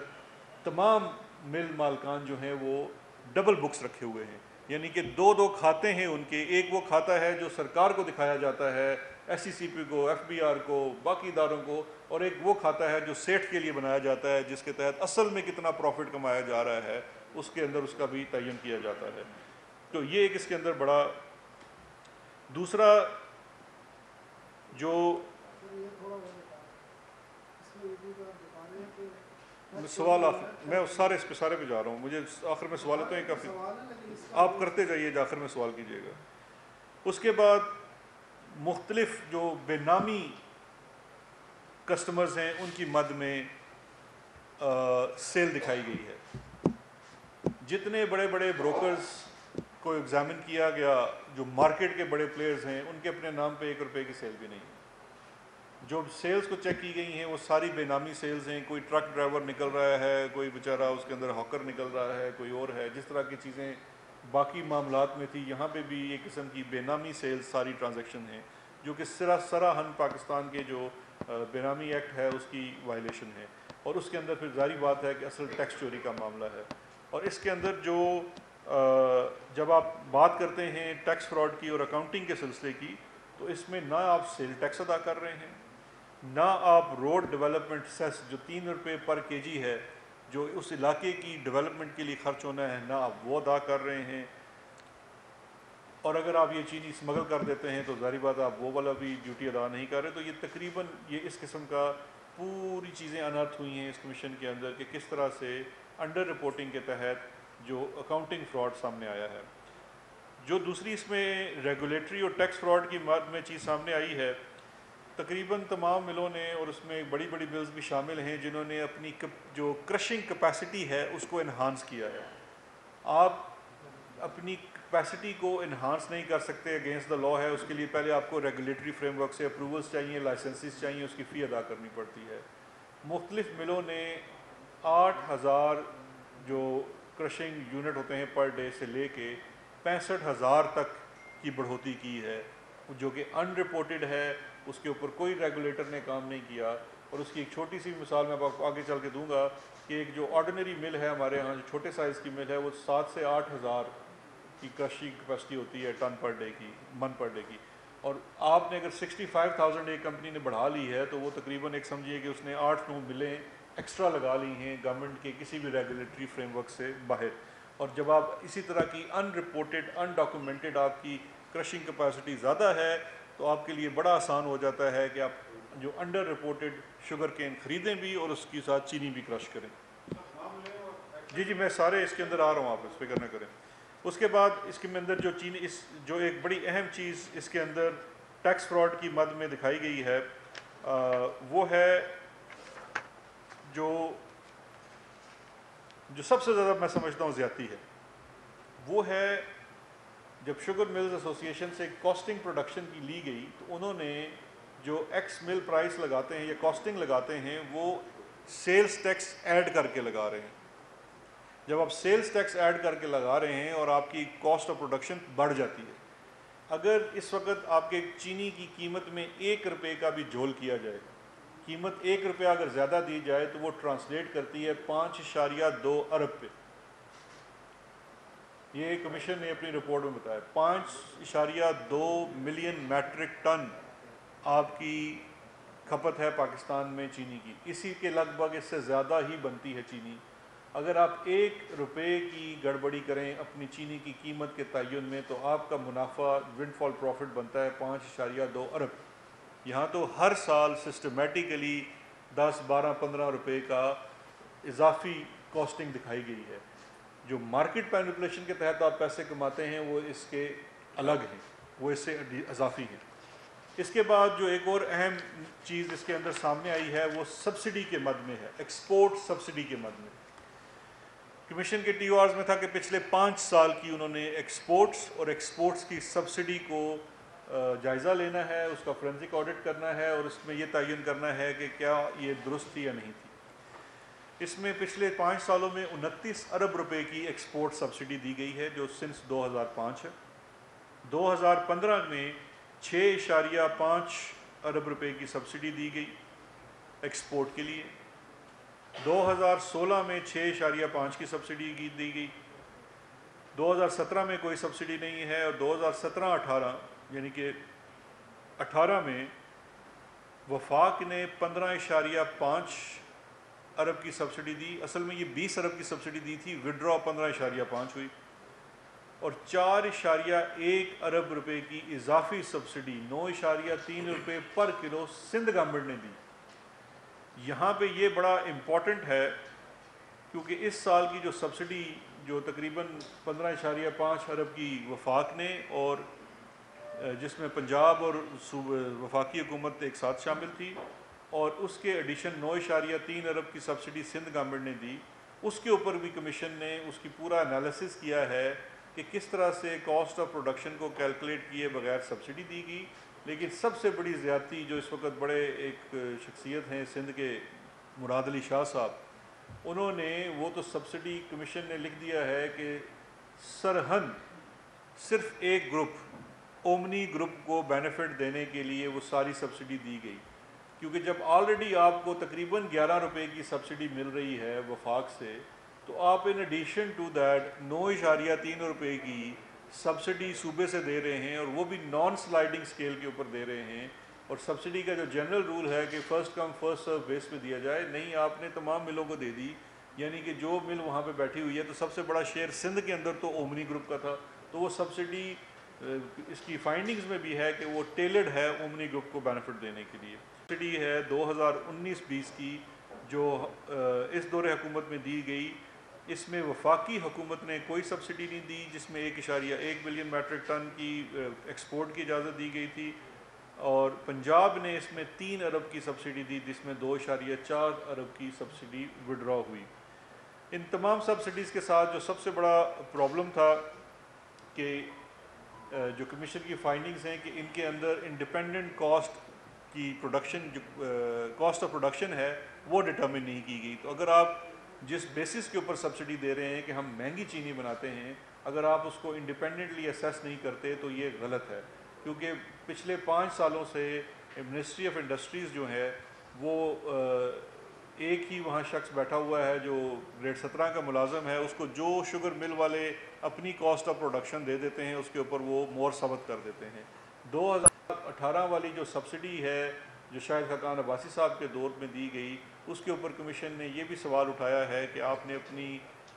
تمام مل مالکان جو ہیں وہ ڈبل بکس رکھے ہوئے ہیں. یعنی کہ دو کھاتے ہیں ان کے, ایک وہ کھاتا ہے جو سرکار کو دکھایا جاتا ہے, ایس سی سی پی کو, ایف بی آر کو, باقی اداروں کو, اور ایک وہ کھاتا ہے جو سیٹھ کے لیے بنایا جاتا ہے جس کے تحت اصل میں کتنا پروفٹ کمایا جا رہا ہے اس کے اندر اس کا بھی تعین کیا جاتا ہے. تو یہ ایک اس کے اندر بڑا. دوسرا جو سوال میں سارے پہ جا رہا ہوں, مجھے آخر میں سوال ہوتے ہیں کافی, آپ کرتے جائیے, آخر میں سوال کیجیے گا. اس کے بعد مختلف جو بے نامی کسٹمرز ہیں ان کی مد میں سیل دکھائی گئی ہے. جتنے بڑے بڑے بروکرز کو ایگزامن کیا گیا, جو مارکیٹ کے بڑے پلیئرز ہیں, ان کے اپنے نام پہ 1 روپے کی سیل بھی نہیں ہے. جو سیلز کو چیک کی گئی ہیں وہ ساری بے نامی سیلز ہیں. کوئی ٹرک ڈرائیور نکل رہا ہے, کوئی بیچارہ اس کے اندر ہاکر نکل رہا ہے, کوئی اور ہے. جس طرح کی چیزیں باقی معاملات میں تھی, یہاں پہ بھی ایک قسم کی بے نامی سیلز ساری ٹرانزیکشن ہیں, جو کہ سراہن پاکستان کے جو بے نامی ایکٹ ہے اس کی وائلیشن ہے. اور اس کے اندر پھر ظاہری بات ہے کہ اصل ٹیکس چوری کا معاملہ ہے. اور اس کے اندر جو جب آپ بات کرتے ہیں ٹیکس فراڈ کی اور اکاؤنٹنگ کے سلسلے کی, تو اس میں نہ آپ سیل ٹیکس ادا کر رہے ہیں, نہ آپ روڈ ڈیولپمنٹ سیس جو 3 روپے پر کے جی ہے جو اس علاقے کی ڈیولپمنٹ کے لیے خرچ ہونا ہے, نہ آپ وہ ادا کر رہے ہیں. اور اگر آپ یہ چینی اسمگل کر دیتے ہیں تو ظاہری بات آپ وہ والا بھی ڈیوٹی ادا نہیں کر رہے. تو یہ تقریباً یہ اس قسم کا پوری چیزیں انرتھ ہوئی ہیں اس کمیشن کے اندر کہ کس طرح سے انڈر رپورٹنگ کے تحت جو اکاؤنٹنگ فراڈ سامنے آیا ہے. جو دوسری اس میں ریگولیٹری اور ٹیکس فراڈ کی مد میں چیز سامنے آئی ہے, تقریباً تمام ملوں نے, اور اس میں بڑی بڑی ملز بھی شامل ہیں جنہوں نے اپنی جو کرشنگ کیپیسٹی ہے اس کو انہانس کیا ہے. آپ اپنی کیپیسٹی کو انہانس نہیں کر سکتے, اگینسٹ دا لا ہے. اس کے لیے پہلے آپ کو ریگولیٹری فریم ورک سے اپروولس چاہیے, لائسنسز چاہیے, اس کی فی ادا کرنی پڑتی ہے. مختلف ملوں نے 8,000 جو کرشنگ یونٹ ہوتے ہیں پر ڈے سے لے کے 65,000 تک کی بڑھوتی کی ہے, جو کہ ان رپورٹڈ ہے. اس کے اوپر کوئی ریگولیٹر نے کام نہیں کیا. اور اس کی ایک چھوٹی سی مثال میں آپ کو آگے چل کے دوں گا کہ ایک جو آرڈنری مل ہے ہمارے ہاں, جو چھوٹے سائز کی مل ہے, وہ 7 سے 8,000 کی کرشنگ کیپیسٹی ہوتی ہے ٹن پر ڈے کی, من پر ڈے کی. اور آپ نے اگر 65,000 ایک کمپنی نے بڑھا لی ہے تو وہ تقریباً ایک سمجھیے کہ اس نے 8-9 ملیں ایکسٹرا لگا لی ہیں گورنمنٹ کے کسی بھی ریگولیٹری فریم ورک سے باہر. اور جب آپ اسی طرح کی ان رپورٹڈ ان ڈاکومنٹڈ آپ کی کرشنگ کیپیسٹی زیادہ ہے تو آپ کے لیے بڑا آسان ہو جاتا ہے کہ آپ جو انڈر رپورٹڈ شوگر کین خریدیں بھی اور اس کے ساتھ چینی بھی کرش کریں. جی میں سارے اس کے اندر آ رہا ہوں, آپ اس فکر نہ کریں. اس کے بعد اس کے اندر جو چینی جو ایک بڑی اہم چیز اس کے اندر ٹیکس فراڈ کی مد میں دکھائی گئی ہے, وہ ہے جو سب سے زیادہ میں سمجھتا ہوں زیادتی ہے. وہ ہے جب شوگر ملز ایسوسی ایشن سے کاسٹنگ پروڈکشن کی لی گئی تو انہوں نے جو ایکس مل پرائس لگاتے ہیں یا کاسٹنگ لگاتے ہیں وہ سیلز ٹیکس ایڈ کر کے لگا رہے ہیں. جب آپ سیلز ٹیکس ایڈ کر کے لگا رہے ہیں اور آپ کی کاسٹ آف پروڈکشن بڑھ جاتی ہے, اگر اس وقت آپ کے چینی کی قیمت میں 1 روپے کا بھی جول کیا جائے, قیمت 1 روپیہ اگر زیادہ دی جائے تو وہ ٹرانسلیٹ کرتی ہے 5.2 ارب پہ. یہ کمیشن نے اپنی رپورٹ میں بتایا 5.2 ملین میٹرک ٹن آپ کی کھپت ہے پاکستان میں چینی کی. اسی کے لگ بھگ اس سے زیادہ ہی بنتی ہے چینی. اگر آپ 1 روپے کی گڑبڑی کریں اپنی چینی کی قیمت کے تعین میں تو آپ کا منافع ونڈ فال پروفٹ بنتا ہے 5.2 ارب. یہاں تو ہر سال سسٹمیٹیکلی 10 12 15 روپے کا اضافی کاسٹنگ دکھائی گئی ہے. جو مارکیٹ مینیپولیشن کے تحت آپ پیسے کماتے ہیں وہ اس کے الگ ہیں, وہ اس سے اضافی ہیں. اس کے بعد جو ایک اور اہم چیز اس کے اندر سامنے آئی ہے وہ سبسڈی کے مد میں ہے, ایکسپورٹ سبسڈی کے مد میں. کمیشن کے ٹی او آرز میں تھا کہ پچھلے 5 سال کی انہوں نے ایکسپورٹس اور ایکسپورٹس کی سبسڈی کو جائزہ لینا ہے, اس کا فورینسک آڈٹ کرنا ہے اور اس میں یہ تعین کرنا ہے کہ کیا یہ درست تھی یا نہیں تھی. اس میں پچھلے 5 سالوں میں 29 ارب روپے کی ایکسپورٹ سبسڈی دی گئی ہے جو سنس 2005 ہے. 2015 میں 6.5 ارب روپے کی سبسڈی دی گئی ایکسپورٹ کے لیے. 2016 میں 6.5 کی سبسڈی دی گئی. 2017 میں کوئی سبسڈی نہیں ہے اور 2017-18 یعنی کہ 18 میں وفاق نے 15.5 ارب کی سبسڈی دی. اصل میں یہ 20 ارب کی سبسڈی دی تھی, وڈرا 15.5 ہوئی, اور 4.1 ارب روپے کی اضافی سبسڈی 9.3 روپے پر کلو سندھ گورنمنٹ نے دی. یہاں پہ یہ بڑا امپورٹنٹ ہے کیونکہ اس سال کی جو سبسڈی جو تقریباً 15.5 ارب کی وفاق نے, اور جس میں پنجاب اور وفاقی حکومت ایک ساتھ شامل تھی, اور اس کے ایڈیشن 9.3 ارب کی سبسڈی سندھ گورنمنٹ نے دی, اس کے اوپر بھی کمیشن نے اس کی پورا انالیسس کیا ہے کہ کس طرح سے کاسٹ آف پروڈکشن کو کیلکولیٹ کیے بغیر سبسڈی دی گئی. لیکن سب سے بڑی زیادتی جو اس وقت بڑے ایک شخصیت ہیں سندھ کے, مراد علی شاہ صاحب, انہوں نے وہ تو سبسڈی کمیشن نے لکھ دیا ہے کہ سرہن صرف ایک گروپ اومنی گروپ کو بینیفٹ دینے کے لیے وہ ساری سبسڈی دی گئی, کیونکہ جب آلریڈی آپ کو تقریباً 11 روپے کی سبسڈی مل رہی ہے وفاق سے, تو آپ ان ایڈیشن ٹو دیٹ 9.3 روپے کی سبسڈی صوبے سے دے رہے ہیں, اور وہ بھی نان سلائڈنگ اسکیل کے اوپر دے رہے ہیں. اور سبسڈی کا جو جنرل رول ہے کہ فرسٹ کم فرسٹ سرو بیس پہ دیا جائے, نہیں آپ نے تمام ملوں کو دے دی, یعنی کہ جو مل وہاں پہ بیٹھی ہوئی ہے, تو سب سے بڑا شیئر سندھ کے اندر تو اومنی گروپ کا تھا, تو وہ سبسڈی اس کی فائنڈنگز میں بھی ہے کہ وہ ٹیلرڈ ہے اومنی گروپ کو بینیفٹ دینے کے لیے. سبسڈی ہے 2019-20 کی جو اس دور حکومت میں دی گئی, اس میں وفاقی حکومت نے کوئی سبسڈی نہیں دی, جس میں 1.1 بلین میٹرک ٹن کی ایکسپورٹ کی اجازت دی گئی تھی, اور پنجاب نے اس میں 3 ارب کی سبسڈی دی, جس میں 2.4 ارب کی سبسڈی وڈرا ہوئی. ان تمام سبسڈیز کے ساتھ جو سب سے بڑا پرابلم تھا کہ جو کمیشن کی فائنڈنگز ہیں کہ ان کے اندر انڈیپینڈنٹ کاسٹ کی پروڈکشن, جو کاسٹ آف پروڈکشن ہے وہ ڈٹرمن نہیں کی گئی. تو اگر آپ جس بیسس کے اوپر سبسڈی دے رہے ہیں کہ ہم مہنگی چینی بناتے ہیں, اگر آپ اس کو انڈیپینڈنٹلی اسیس نہیں کرتے تو یہ غلط ہے, کیونکہ پچھلے 5 سالوں سے منسٹری آف انڈسٹریز جو ہے وہ ایک ہی وہاں شخص بیٹھا ہوا ہے جو گریڈ 17 کا ملازم ہے, اس کو جو شوگر مل والے اپنی کاسٹ آف پروڈکشن دے دیتے ہیں اس کے اوپر وہ مور ثبت کر دیتے ہیں. 2018 والی جو سبسڈی ہے جو شاہد خاقان عباسی صاحب کے دور میں دی گئی, اس کے اوپر کمیشن نے یہ بھی سوال اٹھایا ہے کہ آپ نے اپنی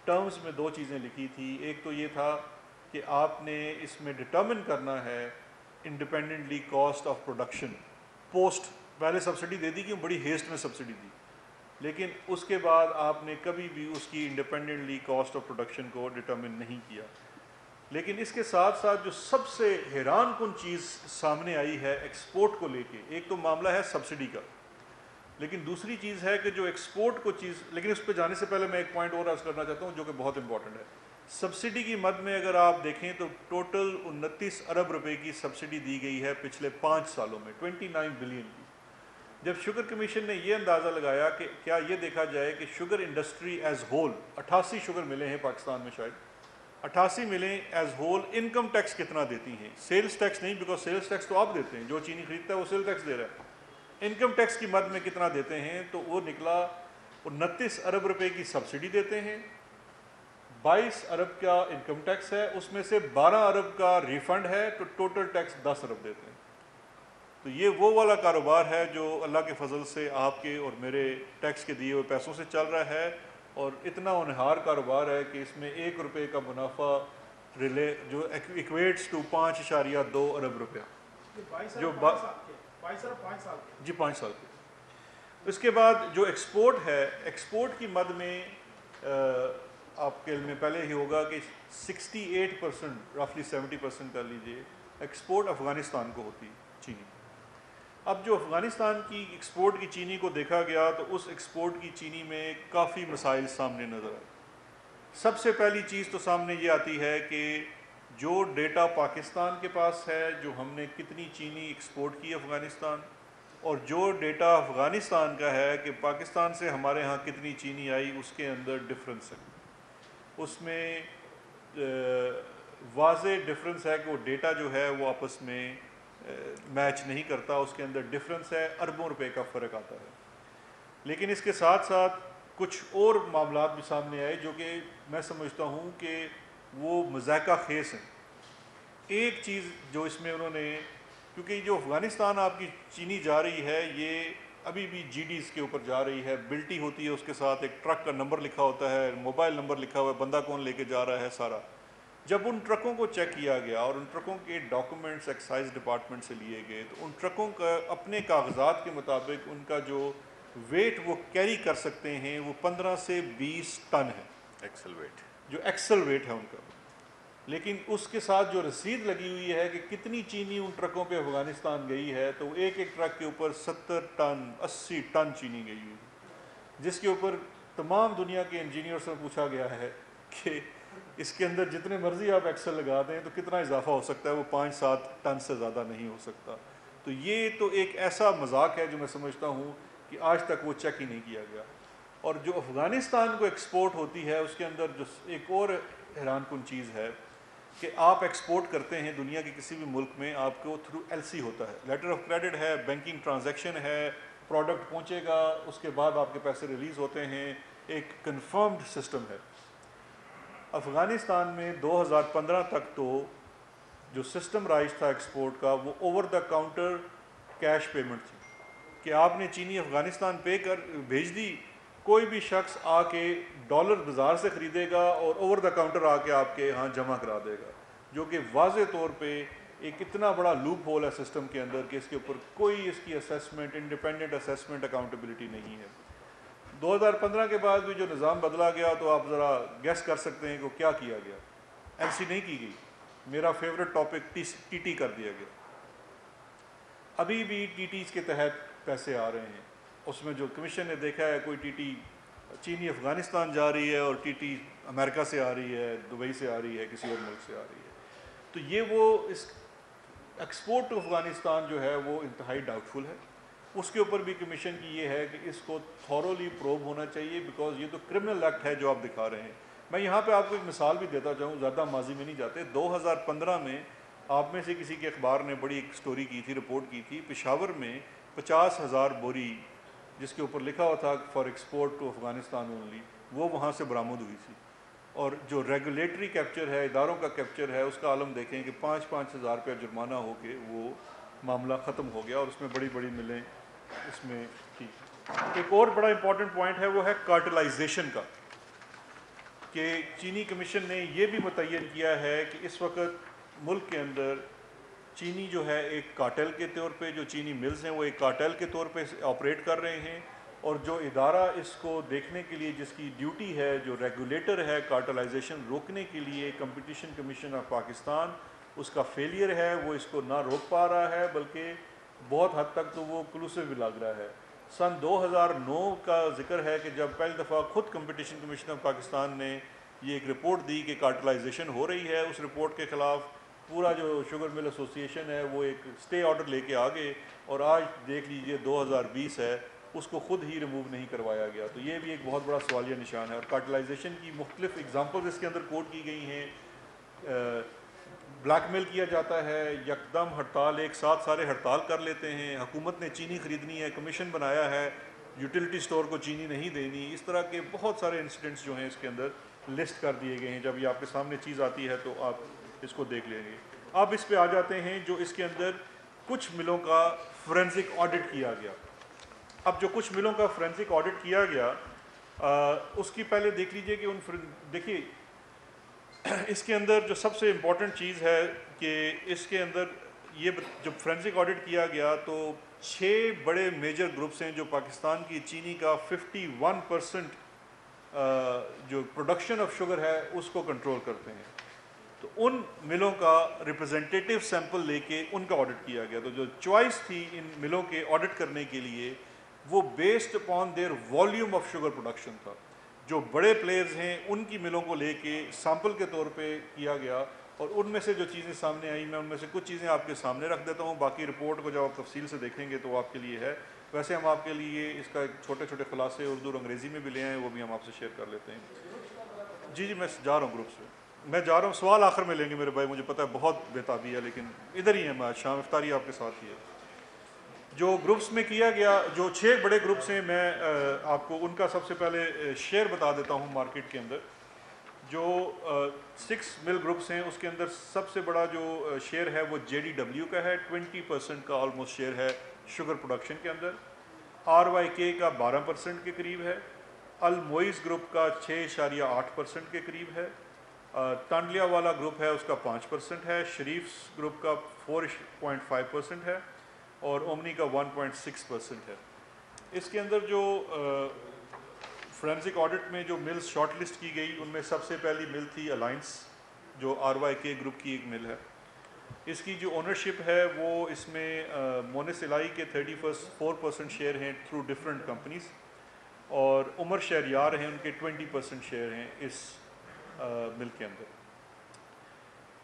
ٹرمز میں 2 چیزیں لکھی تھی. ایک تو یہ تھا کہ آپ نے اس میں ڈٹرمن کرنا ہے independently cost of production post, پہلے سبسڈی دے دی کہ بڑی ہیسٹ میں سبسڈی دی, لیکن اس کے بعد آپ نے کبھی بھی اس کی انڈیپینڈنٹلی کاسٹ آف پروڈکشن کو ڈٹرمن نہیں کیا. لیکن اس کے ساتھ ساتھ جو سب سے حیران کن چیز سامنے آئی ہے ایکسپورٹ کو لے کے, ایک تو معاملہ ہے سبسڈی کا, لیکن دوسری چیز ہے کہ جو ایکسپورٹ کو چیز, لیکن اس پہ جانے سے پہلے میں ایک پوائنٹ اور عرض کرنا چاہتا ہوں جو کہ بہت امپورٹنٹ ہے. سبسڈی کی مد میں اگر آپ دیکھیں تو ٹوٹل 29 ارب روپے کی سبسڈی دی گئی ہے پچھلے 5 سالوں میں, 29 بلین کی. جب شوگر کمیشن نے یہ اندازہ لگایا کہ کیا یہ دیکھا جائے کہ sugar industry as whole 88 sugar ملیں ہیں پاکستان میں, شاید 88 ملیں ایز ہول انکم ٹیکس کتنا دیتی ہیں, سیلز ٹیکس نہیں, بیکاز سیلز ٹیکس تو آپ دیتے ہیں, جو چینی خریدتا ہے وہ سیل ٹیکس دے رہا ہے, انکم ٹیکس کی مد میں کتنا دیتے ہیں, تو وہ نکلا 29 ارب روپے کی سبسڈی دیتے ہیں, 22 ارب کا انکم ٹیکس ہے, اس میں سے 12 ارب کا ریفنڈ ہے, تو ٹوٹل ٹیکس 10 ارب دیتے ہیں. تو یہ وہ والا کاروبار ہے جو اللہ کے فضل سے آپ کے اور میرے ٹیکس کے دیے ہوئے پیسوں سے چل رہا ہے, اور اتنا ہونہار کاروبار ہے کہ اس میں 1 روپے کا منافع جو ایکویٹس ٹو 5.2 ارب روپیہ, جو 5 سال جی 5 سال کے. اس کے بعد جو ایکسپورٹ ہے، ایکسپورٹ کی مد میں آپ کے علم میں پہلے ہی ہوگا کہ 68% رفلی 70% کر لیجئے ایکسپورٹ افغانستان کو ہوتی چینی. اب جو افغانستان کی ایکسپورٹ کی چینی کو دیکھا گیا تو اس ایکسپورٹ کی چینی میں کافی مسائل سامنے نظر آئے. سب سے پہلی چیز تو سامنے یہ آتی ہے کہ جو ڈیٹا پاکستان کے پاس ہے، جو ہم نے کتنی چینی ایکسپورٹ کی افغانستان، اور جو ڈیٹا افغانستان کا ہے کہ پاکستان سے ہمارے ہاں کتنی چینی آئی، اس کے اندر ڈفرنس ہے. اس میں واضح ڈفرنس ہے کہ وہ ڈیٹا جو ہے وہ آپس میں میچ نہیں کرتا، اس کے اندر ڈفرنس ہے، اربوں روپے کا فرق آتا ہے. لیکن اس کے ساتھ ساتھ کچھ اور معاملات بھی سامنے آئے جو کہ میں سمجھتا ہوں کہ وہ مذائقہ خیز ہیں. ایک چیز جو اس میں انہوں نے، کیونکہ جو افغانستان آپ کی چینی جا رہی ہے یہ ابھی بھی جی ڈیز کے اوپر جا رہی ہے، بلٹی ہوتی ہے، اس کے ساتھ ایک ٹرک کا نمبر لکھا ہوتا ہے، موبائل نمبر لکھا ہوا ہے، بندہ کون لے کے جا رہا ہے سارا. جب ان ٹرکوں کو چیک کیا گیا اور ان ٹرکوں کے ڈاکومنٹس ایکسائز ڈپارٹمنٹ سے لیے گئے تو ان ٹرکوں کا اپنے کاغذات کے مطابق ان کا جو ویٹ وہ کیری کر سکتے ہیں وہ 15 سے 20 ٹن ہے، ایکسل ویٹ، جو ایکسل ویٹ ہے ان کا. لیکن اس کے ساتھ جو رسید لگی ہوئی ہے کہ کتنی چینی ان ٹرکوں پہ افغانستان گئی ہے، تو ایک ایک ٹرک کے اوپر 70 ٹن 80 ٹن چینی گئی ہوئی، جس کے اوپر تمام دنیا کے انجینئر سے پوچھا گیا ہے کہ اس کے اندر جتنے مرضی آپ ایکسل لگا دیں تو کتنا اضافہ ہو سکتا ہے، وہ 5-7 ٹن سے زیادہ نہیں ہو سکتا. تو یہ تو ایک ایسا مذاق ہے جو میں سمجھتا ہوں کہ آج تک وہ چیک ہی نہیں کیا گیا. اور جو افغانستان کو ایکسپورٹ ہوتی ہے اس کے اندر جو ایک اور حیران کن چیز ہے کہ آپ ایکسپورٹ کرتے ہیں دنیا کے کسی بھی ملک میں، آپ کو تھرو ایل سی ہوتا ہے، لیٹر آف کریڈٹ ہے، بینکنگ ٹرانزیکشن ہے، پروڈکٹ پہنچے گا، اس کے بعد آپ کے پیسے ریلیز ہوتے ہیں، ایک کنفرمڈ سسٹم ہے. افغانستان میں 2015 تک تو جو سسٹم رائج تھا ایکسپورٹ کا وہ over the counter cash payment تھی کہ آپ نے چینی افغانستان بھیج دی، کوئی بھی شخص آ کے ڈالر بازار سے خریدے گا اور اوور دا کاؤنٹر آ کے آپ کے ہاں جمع کرا دے گا، جو کہ واضح طور پہ ایک اتنا بڑا لوپ ہول ہے سسٹم کے اندر کہ اس کے اوپر کوئی اس کی اسیسمنٹ، انڈیپینڈنٹ اسیسمنٹ، اکاؤنٹیبلٹی نہیں ہے. 2015 کے بعد بھی جو نظام بدلا گیا تو آپ ذرا گیس کر سکتے ہیں کہ کیا کیا گیا. ایل سی نہیں کی گئی، میرا فیوریٹ ٹاپک ٹی ٹی کر دیا گیا. ابھی بھی ٹی ٹیز کے تحت پیسے آ رہے ہیں. اس میں جو کمیشن نے دیکھا ہے کوئی ٹی ٹی چینی افغانستان جا رہی ہے اور ٹی ٹی امریکہ سے آ رہی ہے، دبئی سے آ رہی ہے، کسی اور ملک سے آ رہی ہے. تو یہ وہ اس ایکسپورٹ ٹو افغانستان جو ہے وہ انتہائی ڈاؤٹ فل ہے. اس کے اوپر بھی کمیشن کی یہ ہے کہ اس کو تھورولی پروب ہونا چاہیے، بیکاز یہ تو کرمنل ایکٹ ہے جو آپ دکھا رہے ہیں. میں یہاں پہ آپ کو ایک مثال بھی دیتا چاہوں، زیادہ ماضی میں نہیں جاتے. 2015 میں آپ میں سے کسی کے اخبار نے بڑی ایک سٹوری کی تھی، رپورٹ کی تھی، پشاور میں 50,000 بوری جس کے اوپر لکھا ہوا تھا for export to Afghanistan only, وہ وہاں سے برآمد ہوئی تھی. اور جو ریگولیٹری کیپچر ہے، اداروں کا کیپچر ہے، اس کا عالم دیکھیں کہ 5-5 ہزار روپیہ جرمانہ ہو کے وہ معاملہ ختم ہو گیا اور اس میں بڑی بڑی ملیں اس میں تھی. ایک اور بڑا امپورٹنٹ پوائنٹ ہے وہ ہے کارٹلائزیشن کا، کہ چینی کمیشن نے یہ بھی متعین کیا ہے کہ اس وقت ملک کے اندر چینی جو ہے ایک کارٹل کے طور پہ، جو چینی ملز ہیں وہ ایک کارٹل کے طور پہ آپریٹ کر رہے ہیں. اور جو ادارہ اس کو دیکھنے کے لیے جس کی ڈیوٹی ہے، جو ریگولیٹر ہے کارٹلائزیشن روکنے کے لیے، کمپٹیشن کمیشن آف پاکستان، اس کا فیلئر ہے، وہ اس کو نہ روک پا رہا ہے بلکہ بہت حد تک تو وہ کلوسیو بھی لگ رہا ہے. سن 2009 کا ذکر ہے کہ جب پہلی دفعہ خود کمپٹیشن کمیشن آف پاکستان نے یہ ایک رپورٹ دی کہ کارٹلائزیشن ہو رہی ہے، اس رپورٹ کے خلاف پورا جو شوگر مل ایسوسی ایشن ہے وہ ایک سٹے آرڈر لے کے آگے، اور آج دیکھ لیجئے 2020 ہے، اس کو خود ہی ریموو نہیں کروایا گیا. تو یہ بھی ایک بہت بڑا سوالیہ نشان ہے. اور کارٹلائزیشن کی مختلف ایگزامپلز اس کے اندر کوٹ کی گئی ہیں. بلیک میل کیا جاتا ہے، یکدم ہڑتال، ایک ساتھ سارے ہڑتال کر لیتے ہیں، حکومت نے چینی خریدنی ہے، کمیشن بنایا ہے، یوٹیلیٹی سٹور کو چینی نہیں دینی. اس طرح کے بہت سارے انسیڈنٹس جو ہیں اس کے اندر لسٹ کر دیے گئے ہیں. جب یہ آپ کے سامنے چیز آتی ہے تو آپ اس کو دیکھ لیں گے. اب اس پہ آ جاتے ہیں جو اس کے اندر کچھ ملوں کا فورینسک آڈٹ کیا گیا. اب جو کچھ ملوں کا فورینسک آڈٹ کیا گیا اس کی پہلے دیکھ لیجئے کہ دیکھیے اس کے اندر جو سب سے امپورٹنٹ چیز ہے کہ اس کے اندر یہ جب فورینسک آڈٹ کیا گیا تو 6 بڑے میجر گروپس ہیں جو پاکستان کی چینی کا 51% جو پروڈکشن آف شوگر ہے اس کو کنٹرول کرتے ہیں. تو ان ملوں کا ریپرزنٹیٹیو سیمپل لے کے ان کا آڈٹ کیا گیا. تو جو چوائس تھی ان ملوں کے آڈٹ کرنے کے لیے وہ based upon their volume of sugar production تھا. جو بڑے پلیئرز ہیں ان کی ملوں کو لے کے سیمپل کے طور پہ کیا گیا, اور ان میں سے جو چیزیں سامنے آئیں میں ان میں سے کچھ چیزیں آپ کے سامنے رکھ دیتا ہوں. باقی رپورٹ کو جب آپ تفصیل سے دیکھیں گے تو وہ آپ کے لیے ہے. ویسے ہم آپ کے لیے اس کا چھوٹے چھوٹے خلاصے اردو اور انگریزی میں بھی لے آئے ہیں, وہ بھی ہم آپ سے شیئر کر لیتے ہیں. جی میں جا رہا ہوں گروپس میں جا رہا ہوں. سوال آخر میں لیں گے میرے بھائی, مجھے پتہ ہے بہت بےتابی ہے, لیکن ادھر ہی ہے میں آج شام افطاری آپ کے ساتھ ہی ہے. جو گروپس میں کیا گیا, جو 6 بڑے گروپس ہیں, میں آپ کو ان کا سب سے پہلے شیئر بتا دیتا ہوں مارکیٹ کے اندر. جو 6 مل گروپس ہیں اس کے اندر سب سے بڑا جو شیئر ہے وہ JDW کا ہے. 20% کا آلموسٹ شیئر ہے شوگر پروڈکشن کے اندر. RYK کا 12% کے قریب ہے. الموئز گروپ کا 6.8% کے قریب ہے. تانڈلیا والا گروپ ہے اس کا 5% ہے. شریفس گروپ کا 4.5% ہے, اور اومنی کا 1.6% ہے. اس کے اندر جو فورینسک آڈٹ میں جو ملز شارٹ لسٹ کی گئی ان میں سب سے پہلی مل تھی الائنس, جو RYK گروپ کی ایک مل ہے. اس کی جو اونرشپ ہے وہ اس میں مونس الائی کے 34% شیئر ہیں تھرو ڈفرینٹ کمپنیز, اور عمر شہریار ہیں ان کے 20% شیئر ہیں اس مل کے اندر.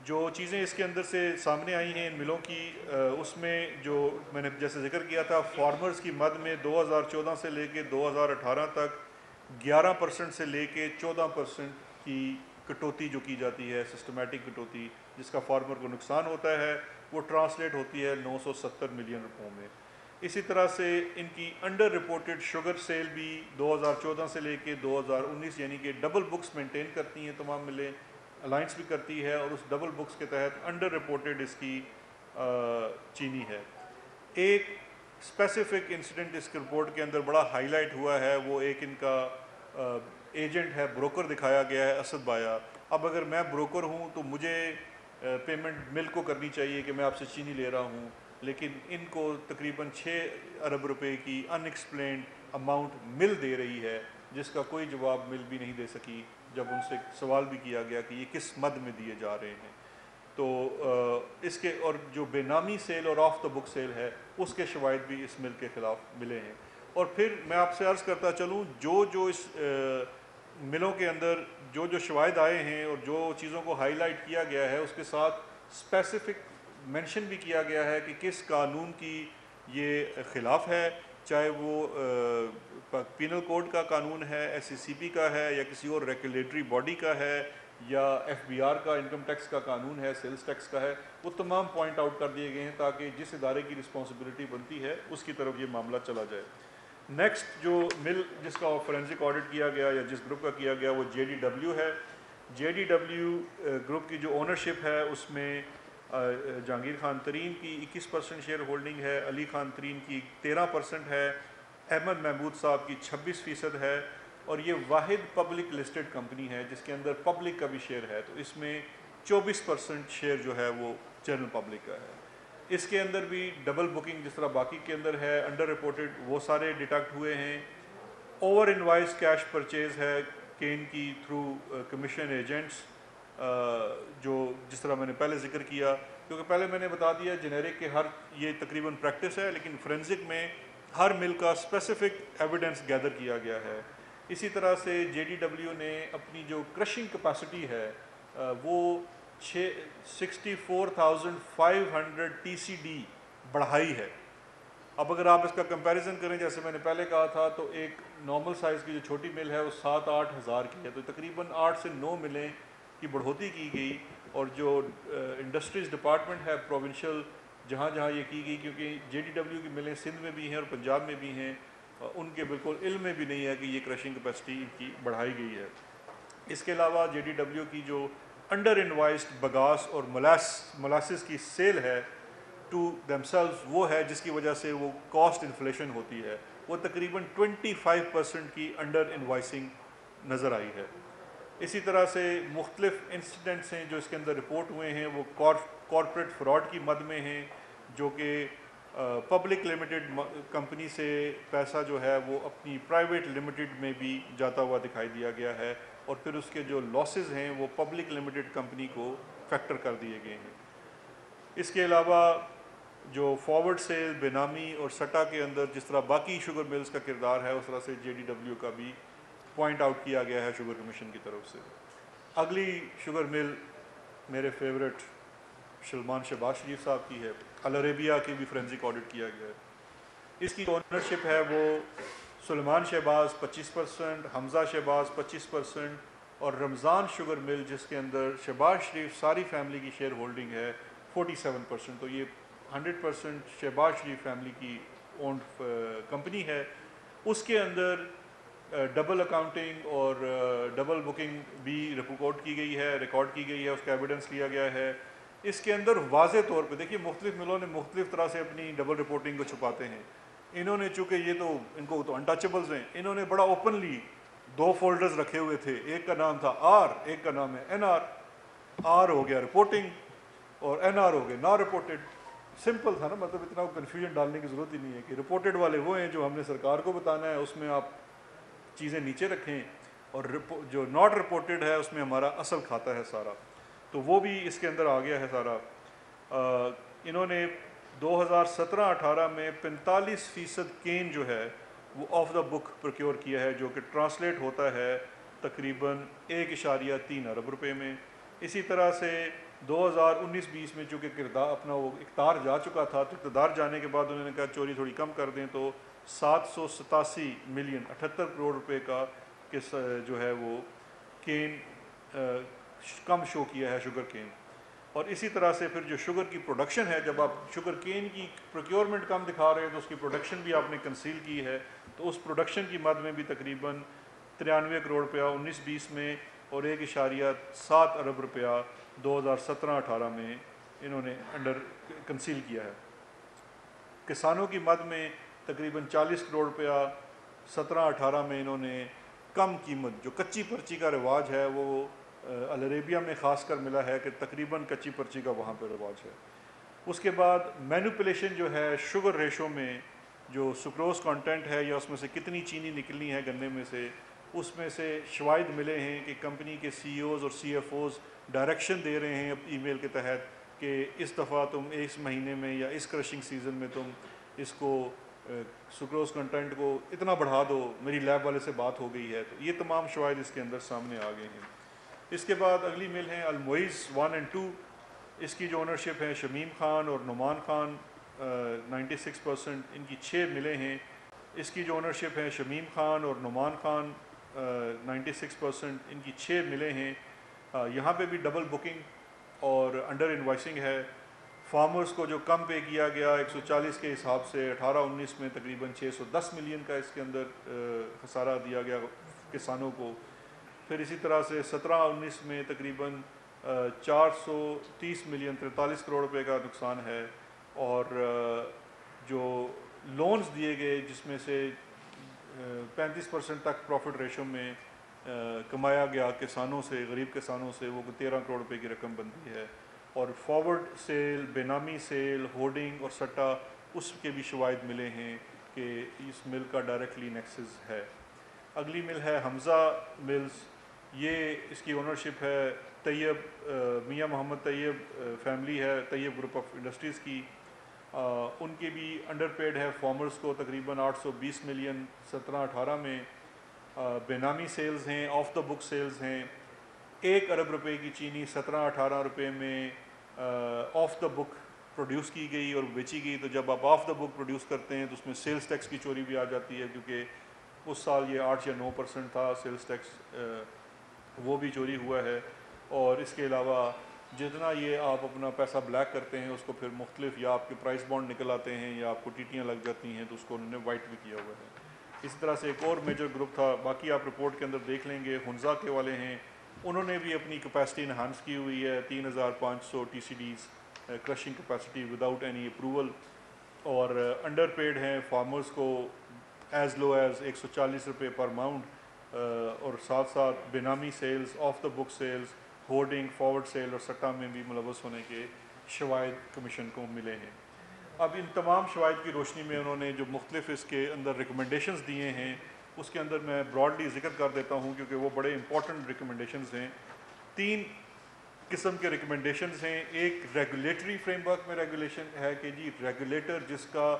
جو چیزیں اس کے اندر سے سامنے آئی ہیں ان ملوں کی, اس میں جو میں نے جیسے ذکر کیا تھا فارمرز کی مد میں 2014 سے لے کے 2018 تک 11% سے لے کے 14% کی کٹوتی جو کی جاتی ہے, سسٹمیٹک کٹوتی جس کا فارمر کو نقصان ہوتا ہے, وہ ٹرانسلیٹ ہوتی ہے 970 ملین روپوں میں. اسی طرح سے ان کی انڈر رپورٹڈ شوگر سیل بھی 2014 سے لے کے 2019 یعنی کہ ڈبل بکس مینٹین کرتی ہیں تمام ملیں, الائنس بھی کرتی ہے, اور اس ڈبل بکس کے تحت انڈر رپورٹڈ اس کی چینی ہے. ایک اسپیسیفک انسیڈنٹ اس کے رپورٹ کے اندر بڑا ہائی لائٹ ہوا ہے, وہ ایک ان کا ایجنٹ ہے, بروکر دکھایا گیا ہے, اسد بایا. اب اگر میں بروکر ہوں تو مجھے پیمنٹ مل کو کرنی چاہیے کہ میں آپ سے چینی لے رہا ہوں, لیکن ان کو تقریباً 6 ارب روپے کی ان ایکسپلینڈ اماؤنٹ مل دے رہی ہے, جس کا کوئی جواب مل بھی نہیں دے سکی جب ان سے سوال بھی کیا گیا کہ یہ کس مد میں دیے جا رہے ہیں. تو اس کے اور جو بے نامی سیل اور آف دا بک سیل ہے اس کے شواہد بھی اس مل کے خلاف ملے ہیں. اور پھر میں آپ سے عرض کرتا چلوں جو اس ملوں کے اندر جو شواہد آئے ہیں اور جو چیزوں کو ہائی لائٹ کیا گیا ہے اس کے ساتھ اسپیسیفک مینشن بھی کیا گیا ہے کہ کس قانون کی یہ خلاف ہے, چاہے وہ پینل کوڈ کا قانون ہے, SCCP کا ہے, یا کسی اور ریگولیٹری باڈی کا ہے, یا FBR کا انکم ٹیکس کا قانون ہے, سیلز ٹیکس کا ہے. وہ تمام پوائنٹ آؤٹ کر دیے گئے ہیں تاکہ جس ادارے کی رسپانسبلٹی بنتی ہے اس کی طرف یہ معاملہ چلا جائے. نیکسٹ جو مل جس کا فورینسک آڈٹ کیا گیا یا جس گروپ کا کیا گیا وہ JDW ہے. JDW گروپ کی جو اونرشپ ہے اس میں جہانگیر خان ترین کی 21% شیئر ہولڈنگ ہے, علی خان ترین کی 13% ہے, احمد محمود صاحب کی 26% ہے, اور یہ واحد پبلک لسٹڈ کمپنی ہے جس کے اندر پبلک کا بھی شیئر ہے. تو اس میں 24% شیئر جو ہے وہ جنرل پبلک کا ہے. اس کے اندر بھی ڈبل بکنگ جس طرح باقی کے اندر ہے, انڈر رپورٹڈ وہ سارے ڈیٹیکٹ ہوئے ہیں. اوور انوائس کیش پرچیز ہے کین کی تھرو کمیشن ایجنٹس, جو جس طرح میں نے پہلے ذکر کیا, کیونکہ پہلے میں نے بتا دیا جنیرک کہ ہر یہ تقریباً پریکٹس ہے, لیکن فورینسک میں ہر مل کا اسپیسیفک ایویڈنس گیدر کیا گیا ہے. اسی طرح سے JDW نے اپنی جو کرشنگ کیپیسٹی ہے وہ 64,500 TCD بڑھائی ہے. اب اگر آپ اس کا کمپیریزن کریں, جیسے میں نے پہلے کہا تھا, تو ایک نارمل سائز کی جو چھوٹی مل ہے وہ 7-8 ہزار کی ہے, تو تقریباً 8 سے 9 ملیں کی بڑھوتی کی گئی. اور جو انڈسٹریز ڈپارٹمنٹ ہے پروونشل جہاں جہاں یہ کی گئی, کیونکہ JDW کی ملیں سندھ میں بھی ہیں اور پنجاب میں بھی ہیں, ان کے بالکل علم میں بھی نہیں ہے کہ یہ کرشنگ کیپیسٹی کی بڑھائی گئی ہے. اس کے علاوہ JDW کی جو انڈر انوائسڈ بگاس اور مولاسس کی سیل ہے ٹو دیم سیلوز, وہ ہے جس کی وجہ سے وہ کاسٹ انفلیشن ہوتی ہے, وہ تقریباً 25% کی انڈر انوائسنگ نظر آئی ہے. اسی طرح سے مختلف انسیڈنٹس ہیں جو اس کے اندر رپورٹ ہوئے ہیں, وہ کارپوریٹ فراڈ کی مد میں ہیں, جو کہ پبلک لمیٹڈ کمپنی سے پیسہ جو ہے وہ اپنی پرائیویٹ لمیٹڈ میں بھی جاتا ہوا دکھائی دیا گیا ہے، اور پھر اس کے جو لاسز ہیں وہ پبلک لمیٹڈ کمپنی کو فیکٹر کر دیے گئے ہیں۔ اس کے علاوہ جو فارورڈ سیل، بے نامی اور سٹا کے اندر جس طرح باقی شوگر ملز کا کردار ہے، اس طرح سے جے ڈی ڈبلیو کا بھی پوائنٹ آؤٹ کیا گیا ہے شوگر کمیشن کی طرف سے۔ اگلی شوگر مل میرے فیورٹ سلمان شہباز شریف صاحب کی ہے، العربیہ کی بھی فورینزک آڈٹ کیا گیا ہے۔ اس کی اونرشپ ہے وہ سلمان شہباز 25%، حمزہ شہباز 25%، اور رمضان شوگر مل جس کے اندر شہباز شریف ساری فیملی کی شیئر ہولڈنگ ہے 47%۔ تو یہ 100% شہباز شریف فیملی کی اونڈ کمپنی ہے۔ اس کے اندر ڈبل اکاؤنٹنگ اور ڈبل بکنگ بھی ریکارڈ کی گئی ہے، اس کا ایویڈنس لیا گیا ہے۔ اس کے اندر واضح طور پہ دیکھیے مختلف ملوں نے مختلف طرح سے اپنی ڈبل رپورٹنگ کو چھپاتے ہیں۔ انہوں نے چونکہ یہ تو ان کو تو انٹچیبلز ہیں، انہوں نے بڑا اوپنلی 2 فولڈرز رکھے ہوئے تھے، ایک کا نام تھا آر، ایک کا نام ہے این آر۔ آر ہو گیا رپورٹنگ اور این آر ہو گیا نا رپورٹڈ۔ سمپل تھا نا، مطلب اتنا کنفیوژن ڈالنے کی ضرورت ہی نہیں ہے کہ رپورٹڈ والے وہ ہیں جو ہم نے سرکار کو بتانا ہے، اس میں آپ چیزیں نیچے رکھیں، اور جو ناٹ رپورٹڈ ہے اس میں ہمارا اصل کھاتا ہے سارا۔ تو وہ بھی اس کے اندر آ گیا ہے سارا۔ انہوں نے 2017-18 میں 45% کین جو ہے وہ آف دا بک پروکیور کیا ہے، جو کہ ٹرانسلیٹ ہوتا ہے تقریباً 1.3 ارب روپے میں۔ اسی طرح سے 2019-20 میں چونکہ کردار اپنا وہ اقتدار جا چکا تھا، تو اقتدار جانے کے بعد انہوں نے کہا چوری تھوڑی کم کر دیں، تو 787 ملین 78 کروڑ روپے کا جو ہے وہ کین کم شو کیا ہے شوگر کین۔ اور اسی طرح سے پھر جو شوگر کی پروڈکشن ہے، جب آپ شوگر کین کی پروکیورمنٹ کم دکھا رہے ہیں تو اس کی پروڈکشن بھی آپ نے کنسیل کی ہے، تو اس پروڈکشن کی مد میں بھی تقریباً 93 کروڑ روپیہ 19-20 میں اور 1.7 ارب روپیہ 2017-18 میں انہوں نے انڈر کنسیل کیا ہے۔ کسانوں کی مد میں تقریباً 40 کروڑ روپیہ 17-18 میں انہوں نے کم قیمت، جو کچی پرچی کا رواج ہے وہ العربیہ میں خاص کر ملا ہے کہ تقریباً کچی پرچی کا وہاں پہ رواج ہے۔ اس کے بعد مینوپولیشن جو ہے شوگر ریشو میں، جو سکروز کانٹینٹ ہے یا اس میں سے کتنی چینی نکلنی ہے گنے میں سے، اس میں سے شواہد ملے ہیں کہ کمپنی کے سی اوز اور سی ایف اوز ڈائریکشن دے رہے ہیں ای میل کے تحت کہ اس دفعہ تم اس مہینے میں یا اس کرشنگ سیزن میں تم اس کو سکروز کنٹینٹ کو اتنا بڑھا دو، میری لیب والے سے بات ہو گئی ہے۔ تو یہ تمام شواہد اس کے اندر سامنے آ گئے ہیں۔ اس کے بعد اگلی مل ہیں المعز 1 اور 2۔ اس کی جو اونرشپ ہے شمیم خان اور نعمان خان 96%، ان کی 6 ملیں ہیں۔ اس کی جو اونرشپ ہے شمیم خان اور نعمان خان 96%، ان کی 6 ملیں ہیں۔ یہاں پہ بھی ڈبل بکنگ اور انڈر انوائسنگ ہے۔ فارمرز کو جو کم پے کیا گیا 140 کے حساب سے 18-19 میں تقریباً 610 ملین کا اس کے اندر خسارہ دیا گیا کسانوں کو۔ پھر اسی طرح سے 17-19 میں تقریباً 430 ملین 43 کروڑ روپے کا نقصان ہے، اور جو لونز دیے گئے جس میں سے 35% تک پروفٹ ریشو میں کمایا گیا کسانوں سے، غریب کسانوں سے، وہ 13 کروڑ روپے کی رقم بنتی ہے۔ اور فارورڈ سیل، بے نامی سیل، ہورڈنگ اور سٹا، اس کے بھی شواہد ملے ہیں کہ اس مل کا ڈائریکٹلی نیکسس ہے۔ اگلی مل ہے حمزہ ملز۔ یہ اس کی اونرشپ ہے طیب، میاں محمد طیب فیملی ہے، طیب گروپ آف انڈسٹریز کی۔ ان کی بھی انڈر پیڈ ہے فارمرز کو تقریباً 820 ملین 17-18 میں۔ بے نامی سیلز ہیں، آف دا بک سیلز ہیں۔ 1 ارب روپے کی چینی 17-18 روپے میں آف دا بک پروڈیوس کی گئی اور بیچی گئی۔ تو جب آپ آف دا بک پروڈیوس کرتے ہیں تو اس میں سیلز ٹیکس کی چوری بھی آ جاتی ہے، کیونکہ اس سال یہ 8 یا 9% تھا سیلز ٹیکس، وہ بھی چوری ہوا ہے۔ اور اس کے علاوہ جتنا یہ آپ اپنا پیسہ بلیک کرتے ہیں اس کو پھر مختلف یا آپ کے پرائس بانڈ نکل آتے ہیں یا آپ کو ٹیٹیاں لگ جاتی ہیں، تو اس کو انہوں نے وائٹ بھی کیا ہوا ہے۔ اسی طرح سے ایک اور میجر گروپ تھا، باقی آپ رپورٹ کے اندر دیکھ لیں گے، ہنزا کے والے ہیں، انہوں نے بھی اپنی کیپیسٹی انہانس کی ہوئی ہے، 3500 T C Ds crushing capacity without any approval, اور انڈر پیڈ ہیں فارمرز کو ایز لو ایز 140 روپے پر ماؤنٹ، اور ساتھ ساتھ benami sales, off the book sales, hoarding, forward sale اور سٹا میں بھی ملوث ہونے کے شواہد کمیشن کو ملے ہیں۔ اب ان تمام شواہد کی روشنی میں انہوں نے جو مختلف اس کے اندر ریکمنڈیشنز دیے ہیں اس کے اندر میں براڈلی ذکر کر دیتا ہوں کیونکہ وہ بڑے امپورٹنٹ ریکمنڈیشنز ہیں. 3 قسم کے ریکمنڈیشنز ہیں. ایک ریگولیٹری فریم ورک میں ریگولیشن ہے کہ جی ریگولیٹر جس کا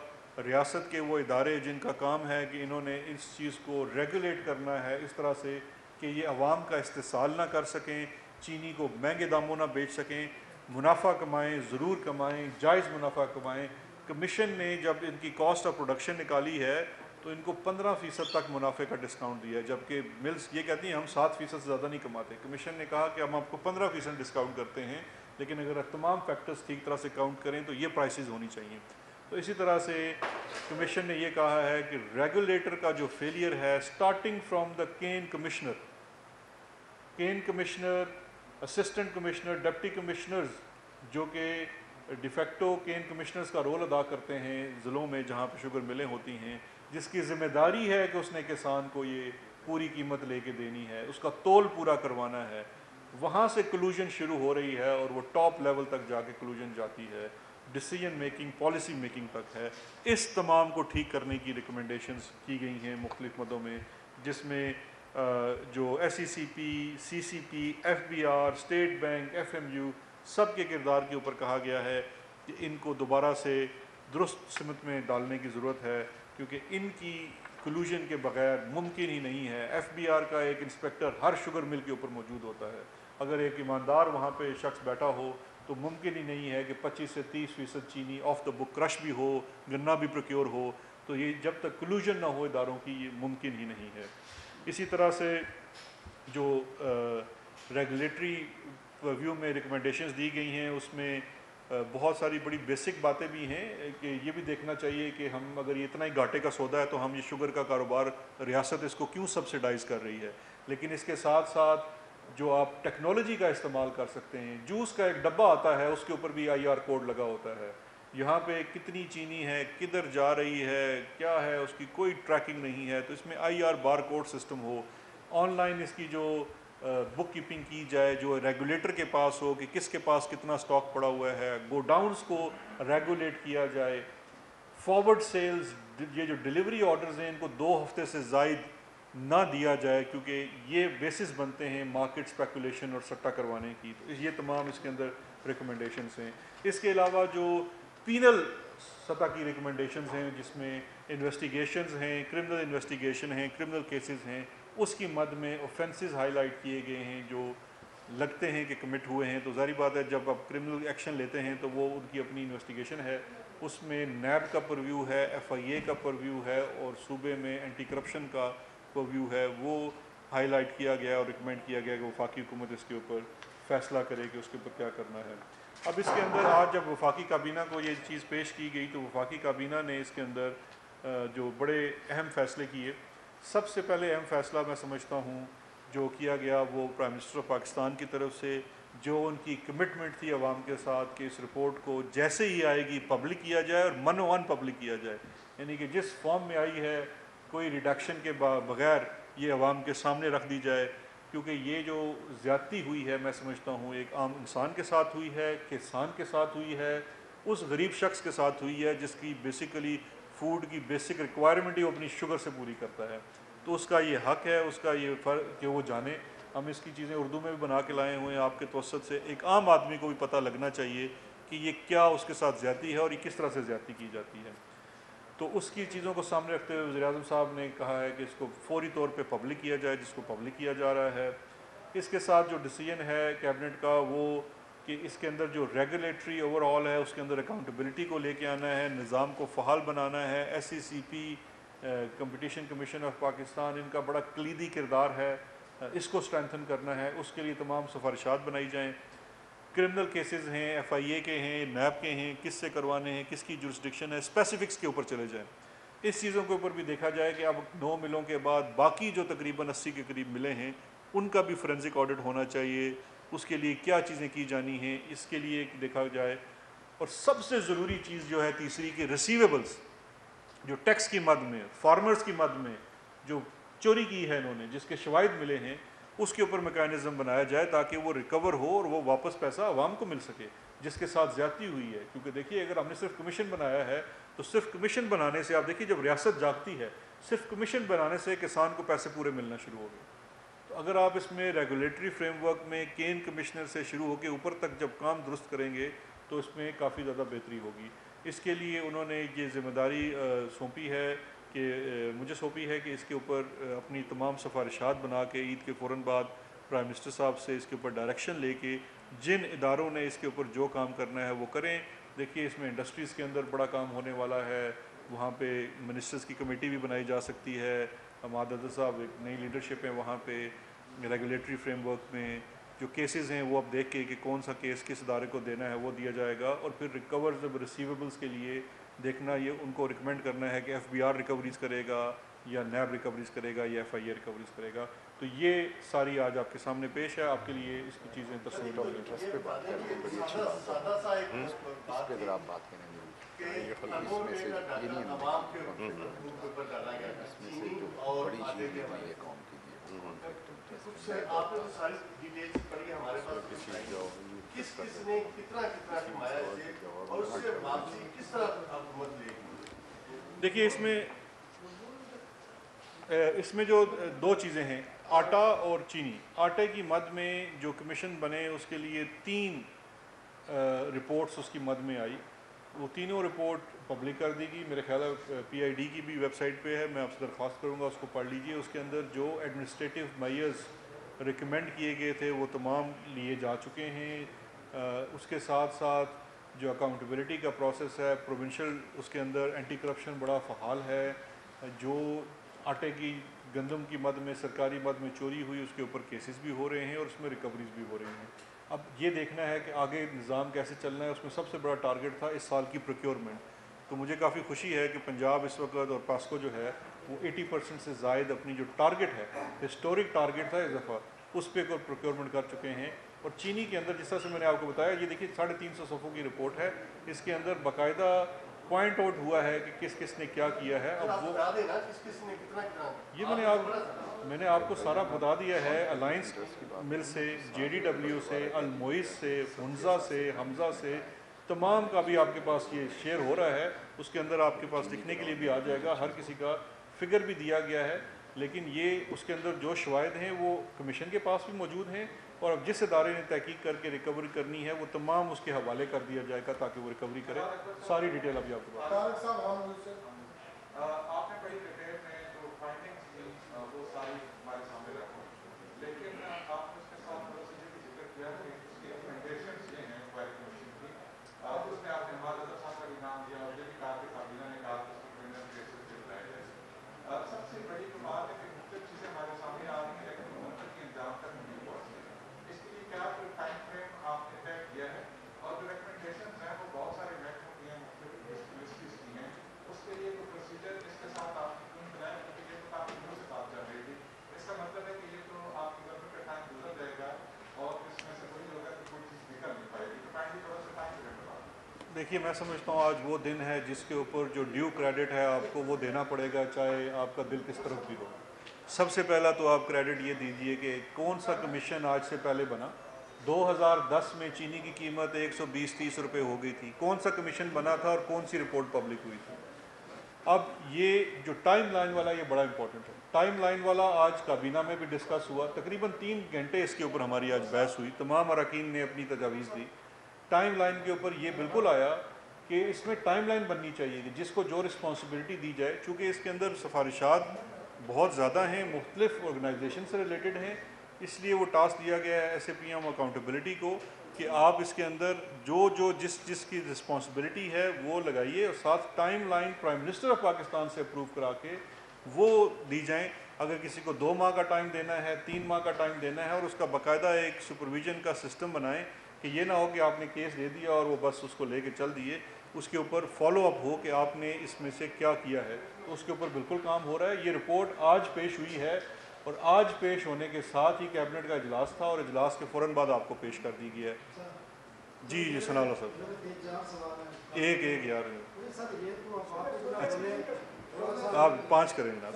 ریاست کے وہ ادارے جن کا کام ہے کہ انہوں نے اس چیز کو ریگولیٹ کرنا ہے اس طرح سے کہ یہ عوام کا استحصال نہ کر سکیں, چینی کو مہنگے داموں نہ بیچ سکیں, منافع کمائیں, ضرور کمائیں, جائز منافع کمائیں. کمیشن نے جب ان کی کاسٹ آف پروڈکشن نکالی ہے تو ان کو 15% تک منافع کا ڈسکاؤنٹ دیا ہے, جبکہ ملز یہ کہتی ہیں ہم 7% سے زیادہ نہیں کماتے. کمیشن نے کہا کہ ہم آپ کو 15% ڈسکاؤنٹ کرتے ہیں, لیکن اگر تمام فیکٹرز ٹھیک طرح سے کاؤنٹ کریں تو یہ پرائسز ہونی چاہیے. تو اسی طرح سے کمیشن نے یہ کہا ہے کہ ریگولیٹر کا جو فیلئر ہے starting from the can commissioner, assistant commissioner, deputy commissioners جو کہ ڈیفیکٹو کین کمشنرز کا رول ادا کرتے ہیں ضلعوں میں جہاں پہ شوگر ملیں ہوتی ہیں, جس کی ذمہ داری ہے کہ اس نے کسان کو یہ پوری قیمت لے کے دینی ہے, اس کا تول پورا کروانا ہے. وہاں سے کلوژن شروع ہو رہی ہے اور وہ ٹاپ لیول تک جا کے کلوژن جاتی ہے, ڈیسیجن میکنگ, پالیسی میکنگ تک ہے. اس تمام کو ٹھیک کرنے کی ریکمنڈیشنز کی گئی ہیں مختلف مدوں میں, جس میں جو S E C P, C C P, F B R, state bank, F M U سب کے کردار کے اوپر کہا گیا ہے کہ ان کو دوبارہ سے درست سمت میں ڈالنے کی ضرورت ہے, کیونکہ ان کی کلوژن کے بغیر ممکن ہی نہیں ہے. ایف بی آر کا ایک انسپیکٹر ہر شوگر مل کے اوپر موجود ہوتا ہے. اگر ایک ایماندار وہاں پہ شخص بیٹھا ہو تو ممکن ہی نہیں ہے کہ 25 سے 30% چینی آف دا بک کرش بھی ہو, گنا بھی پروکیور ہو. تو یہ جب تک کلوژن نہ ہو اداروں کی یہ ممکن ہی نہیں ہے. اسی طرح سے جو ریگولیٹری ویو میں ریکمنڈیشنز دی گئی ہیں اس میں بہت ساری بڑی بیسک باتیں بھی ہیں کہ یہ بھی دیکھنا چاہیے کہ ہم اگر یہ اتنا ہی گھاٹے کا سودا ہے تو ہم یہ شوگر کا کاروبار ریاست اس کو کیوں سبسیڈائز کر رہی ہے. لیکن اس کے ساتھ ساتھ جو آپ ٹیکنالوجی کا استعمال کر سکتے ہیں, جوس کا ایک ڈبہ آتا ہے اس کے اوپر بھی آئی آر کوڈ لگا ہوتا ہے. یہاں پہ کتنی چینی ہے, کدھر جا رہی ہے, کیا ہے, اس کی کوئی ٹریکنگ نہیں ہے. تو اس میں I R bar code system ہو, آن لائن اس کی جو بک کیپنگ کی جائے جو ریگولیٹر کے پاس ہو کہ کس کے پاس کتنا سٹاک پڑا ہوا ہے, گو ڈاؤنز کو ریگولیٹ کیا جائے. فارورڈ سیلز, یہ جو ڈیلیوری آرڈرز ہیں ان کو 2 ہفتے سے زائد نہ دیا جائے کیونکہ یہ بیسس بنتے ہیں مارکیٹ اسپیکولیشن اور سٹا کروانے کی. تو یہ تمام اس کے اندر ریکمنڈیشنز ہیں. اس کے علاوہ جو پینل سطح کی ریکمنڈیشنز ہیں جس میں انویسٹیگیشنز ہیں, کرمنل انویسٹیگیشن ہیں, کرمنل کیسز ہیں, اس کی مد میں اوفینسز ہائی لائٹ کیے گئے ہیں جو لگتے ہیں کہ کمٹ ہوئے ہیں. تو ظاہری بات ہے جب آپ کرمنل ایکشن لیتے ہیں تو وہ ان کی اپنی انویسٹیگیشن ہے, اس میں نیب کا پرویو ہے, ایف آئی اے کا پرویو ہے اور صوبے میں اینٹی کرپشن کا پرویو ہے. وہ ہائی لائٹ کیا گیا اور ریکمینڈ کیا گیا کہ وفاقی حکومت اس کے اوپر فیصلہ کرے کہ اس کے اوپر کیا کرنا ہے. اب اس کے اندر آج جب وفاقی کابینہ کو یہ چیز پیش کی گئی تو وفاقی کابینہ نے اس کے اندر جو بڑے اہم فیصلے کیے. سب سے پہلے اہم فیصلہ میں سمجھتا ہوں جو کیا گیا وہ پرائم منسٹر آف پاکستان کی طرف سے جو ان کی کمٹمنٹ تھی عوام کے ساتھ کہ اس رپورٹ کو جیسے ہی آئے گی پبلک کیا جائے اور منو ان پبلک کیا جائے. یعنی کہ جس فارم میں آئی ہے کوئی ریڈکشن کے بغیر یہ عوام کے سامنے رکھ دی جائے, کیونکہ یہ جو زیادتی ہوئی ہے میں سمجھتا ہوں ایک عام انسان کے ساتھ ہوئی ہے, کسان کے ساتھ ہوئی ہے, اس غریب شخص کے ساتھ ہوئی ہے جس کی بیسیکلی فوڈ کی بیسک ریکوائرمنٹ ہی وہ اپنی شوگر سے پوری کرتا ہے. تو اس کا یہ حق ہے, اس کا یہ فرق کہ وہ جانے. ہم اس کی چیزیں اردو میں بھی بنا کے لائے ہوئے ہیں آپ کے توسط سے, ایک عام آدمی کو بھی پتہ لگنا چاہیے کہ یہ کیا اس کے ساتھ زیادتی ہے اور یہ کس طرح سے زیادتی کی جاتی ہے. تو اس کی چیزوں کو سامنے رکھتے ہوئے وزیر اعظم صاحب نے کہا ہے کہ اس کو فوری طور پہ پبلک کیا جائے جس کو پبلک کیا جا رہا ہے. اس کے ساتھ جو ڈیسیجن ہے کیبنٹ کا وہ کہ اس کے اندر جو ریگولیٹری اوور آل ہے اس کے اندر اکاؤنٹیبلٹی کو لے کے آنا ہے, نظام کو فعال بنانا ہے. S E C P, competition commission of Pakistan, ان کا بڑا کلیدی کردار ہے, اس کو اسٹرینتھن کرنا ہے. اس کے لیے تمام سفارشات بنائی جائیں. کرمنل کیسز ہیں, ایف آئی اے کے ہیں, نیب کے ہیں, کس سے کروانے ہیں, کس کی جورسڈکشن ہے, اسپیسیفکس کے اوپر چلے جائیں. اس چیزوں کے اوپر بھی دیکھا جائے کہ اب 9 ملوں کے بعد باقی جو تقریباً 80 کے قریب ملے ہیں ان کا بھی فورینسک آڈٹ ہونا چاہیے. اس کے لیے کیا چیزیں کی جانی ہیں اس کے لیے دیکھا جائے. اور سب سے ضروری چیز جو ہے تیسری کہ ریسیویبلس جو ٹیکس کی مد میں, فارمرز کی مد میں جو چوری کی ہے انہوں نے, جس کے شواہد ملے ہیں, اس کے اوپر میکانزم بنایا جائے تاکہ وہ ریکور ہو اور وہ واپس پیسہ عوام کو مل سکے. جس کے ساتھ زیادتی ہوئی ہے. کیونکہ دیکھیے اگر ہم نے صرف کمیشن بنایا ہے تو صرف کمیشن بنانے سے آپ دیکھیے جب ریاست جاگتی ہے صرف کمیشن بنانے سے کسان کو پیسے پورے ملنا شروع ہو گئے. تو اگر آپ اس میں ریگولیٹری فریم ورک میں کین کمشنر سے شروع ہو کے اوپر تک جب کام درست کریں گے تو اس میں کافی زیادہ بہتری ہوگی. اس کے لیے انہوں نے یہ ذمہ داری سونپی ہے کہ مجھے سونپی ہے کہ اس کے اوپر اپنی تمام سفارشات بنا کے عید کے فوراً بعد پرائم منسٹر صاحب سے اس کے اوپر ڈائریکشن لے کے جن اداروں نے اس کے اوپر جو کام کرنا ہے وہ کریں. دیکھیے اس میں انڈسٹریز کے اندر بڑا کام ہونے والا ہے, وہاں پہ منسٹرز کی کمیٹی بھی بنائی جا سکتی ہے. عادت صاحب ایک نئی لیڈرشپ ہے وہاں پہ. ریگولیٹری فریم ورک میں جو کیسز ہیں وہ اب دیکھ کے کہ کون سا کیس کس ادارے کو دینا ہے وہ دیا جائے گا, اور پھر ریکورز اب ریسیویبلس کے لیے دیکھنا یہ ان کو ریکمینڈ کرنا ہے کہ ایف بی آر ریکوریز کرے گا یا نیب ریکوریز کرے گا یا ایف آئی اے ریکوریز کرے گا. تو یہ ساری آج آپ کے سامنے پیش ہے, آپ کے لیے اس کی چیزیں تصویر انٹرسٹ پہ بات کرتے ہیں, بڑی اچھی بات ہے اس پہ اگر آپ بات کریں اس میں سے یہ نہیں اس میں سے جو بڑی چیز ہے قوم کے لیے کانفلکٹ انٹرسٹ دیکھیے اس میں جو دو چیزیں ہیں آٹا اور چینی. آٹے کی مد میں جو کمیشن بنے اس کے لیے 3 رپورٹس اس کی مد میں آئی. وہ تینوں رپورٹ پبلک کر دی گئی. میرے خیال ہے پی آئی ڈی کی بھی ویب سائٹ پہ ہے, میں آپ سے درخواست کروں گا اس کو پڑھ لیجئے. اس کے اندر جو ایڈمنسٹریٹو میئرز ریکمینڈ کیے گئے تھے وہ تمام لیے جا چکے ہیں. اس کے ساتھ ساتھ جو اکاؤنٹیبلٹی کا پروسیس ہے پروونشل, اس کے اندر اینٹی کرپشن بڑا فعال ہے. جو آٹے کی گندم کی مد میں سرکاری مد میں چوری ہوئی اس کے اوپر کیسز بھی ہو رہے ہیں اور اس میں ریکوریز بھی ہو رہی ہیں. اب یہ دیکھنا ہے کہ آگے نظام کیسے چلنا ہے. اس میں سب سے بڑا ٹارگٹ تھا اس سال کی پروکیورمنٹ. تو مجھے کافی خوشی ہے کہ پنجاب اس وقت اور پاسکو جو ہے وہ 80% سے زائد اپنی جو ٹارگٹ ہے ہسٹورک ٹارگٹ تھا اس دفعہ اس پہ پروکیورمنٹ کر چکے ہیں. اور چینی کے اندر جس طرح سے میں نے آپ کو بتایا یہ دیکھیے 350 صفحوں کی رپورٹ ہے. اس کے اندر باقاعدہ پوائنٹ آؤٹ ہوا ہے کہ کس کس نے کیا کیا ہے. اب وہ یہ میں نے آپ کو سارا بتا دیا ہے. الائنس مل سے, جے ڈی ڈبلیو سے, الموئس سے, فنزا سے, حمزہ سے, تمام کا بھی آپ کے پاس یہ شیئر ہو رہا ہے. اس کے اندر آپ کے پاس لکھنے کے لیے بھی آ جائے گا, ہر کسی کا فگر بھی دیا گیا ہے. لیکن یہ اس کے اندر جو شواہد ہیں وہ کمیشن کے پاس بھی موجود ہیں, اور اب جس ادارے نے تحقیق کر کے ریکوری کرنی ہے وہ تمام اس کے حوالے کر دیا جائے گا تاکہ وہ ریکوری کرے. ساری ڈیٹیل ابھی آپ کو آپ نے بڑی ڈیٹیل میں جو فائنڈنگز تھی وہ ساری ہمارے سامنے رکھی, لیکن آپ نے اس کے ساتھ تھوڑا سا یہ بھی ذکر کیا کہ اس کی ریکمنڈیشنز یہ ہیں انکوائری کمیشن کی. اس میں آپ نے عادت صاحب کا بھی نام دیا اور یہ بھی کہا کہ کابینہ نے کہا کہ اس کو کرمنل کیسز پہ بلایا جائے. سب سے بڑی جو بات ہے کہ مختلف چیزیں ہمارے سامنے آ رہی ہیں لیکن منتقل انجام تک نہیں پہنچ رہی. اس کے لیے کیا کوئی ٹائم فریم آپ نے طے کیا ہے؟ اور جو ریکمنڈیشنز ہیں وہ بہت سارے محکموں کی ہیں, مختلف یونیورسٹیز کی ہیں, اس کے لیے کوئی پروسیجر اس کے ساتھ آپ نے کیوں بنایا؟ کیونکہ یہ تو کافی دنوں سے بات چل رہی تھی. اس کا مطلب ہے کہ یہ تو آپ کی گورنمنٹ کا ٹائم گزر جائے گا اور اس میں سے وہی ہوگا کہ کوئی چیز نکل نہیں پائے گی. تو فائنلی تھوڑا سا ٹائم فریم بتا دیں. دیکھیے میں سمجھتا ہوں آج وہ دن ہے جس کے اوپر جو ڈیو کریڈٹ ہے آپ کو وہ دینا پڑے گا, چاہے آپ کا دل کس طرف بھی ہو. سب سے پہلا تو آپ کریڈٹ یہ دیجئے کہ کون سا کمیشن آج سے پہلے بنا. 2010 میں چینی کی قیمت 120-130 روپے ہو گئی تھی. کون سا کمیشن بنا تھا اور کون سی رپورٹ پبلک ہوئی تھی؟ اب یہ جو ٹائم لائن والا یہ بڑا امپورٹنٹ ہے. ٹائم لائن والا آج کابینہ میں بھی ڈسکس ہوا, تقریباً 3 گھنٹے اس کے اوپر ہماری آج بحث ہوئی, تمام اراکین نے اپنی تجاویز دی. ٹائم لائن کے اوپر یہ بالکل آیا کہ اس میں ٹائم لائن بننی چاہیے کہ جس کو جو رسپانسبلٹی دی جائے, چونکہ اس کے اندر سفارشات بہت زیادہ ہیں, مختلف آرگنائزیشن سے ریلیٹڈ ہیں, اس لیے وہ ٹاسک دیا گیا ہے S A P M accountability کو کہ آپ اس کے اندر جو جس کی رسپانسبلٹی ہے وہ لگائیے, اور ساتھ time line prime minister of Pakistan سے اپروو کرا کے وہ دی جائیں. اگر کسی کو 2 ماہ کا ٹائم دینا ہے, 3 ماہ کا ٹائم دینا ہے, اور اس کا باقاعدہ ایک سپرویژن کا سسٹم بنائیں کہ یہ نہ ہو کہ آپ نے کیس دے دیا اور وہ بس اس کو لے کے چل دیے. اس کے اوپر فالو اپ ہو کہ آپ نے اس میں سے کیا کیا ہے. تو اس کے اوپر بالکل کام ہو رہا ہے. یہ رپورٹ آج پیش ہوئی ہے اور آج پیش ہونے کے ساتھ ہی کیبنٹ کا اجلاس تھا اور اجلاس کے فوراً بعد آپ کو پیش کر دی گیا ہے. جی ثناء اللہ صاحب ایک یار آپ 5 کریں گے نا.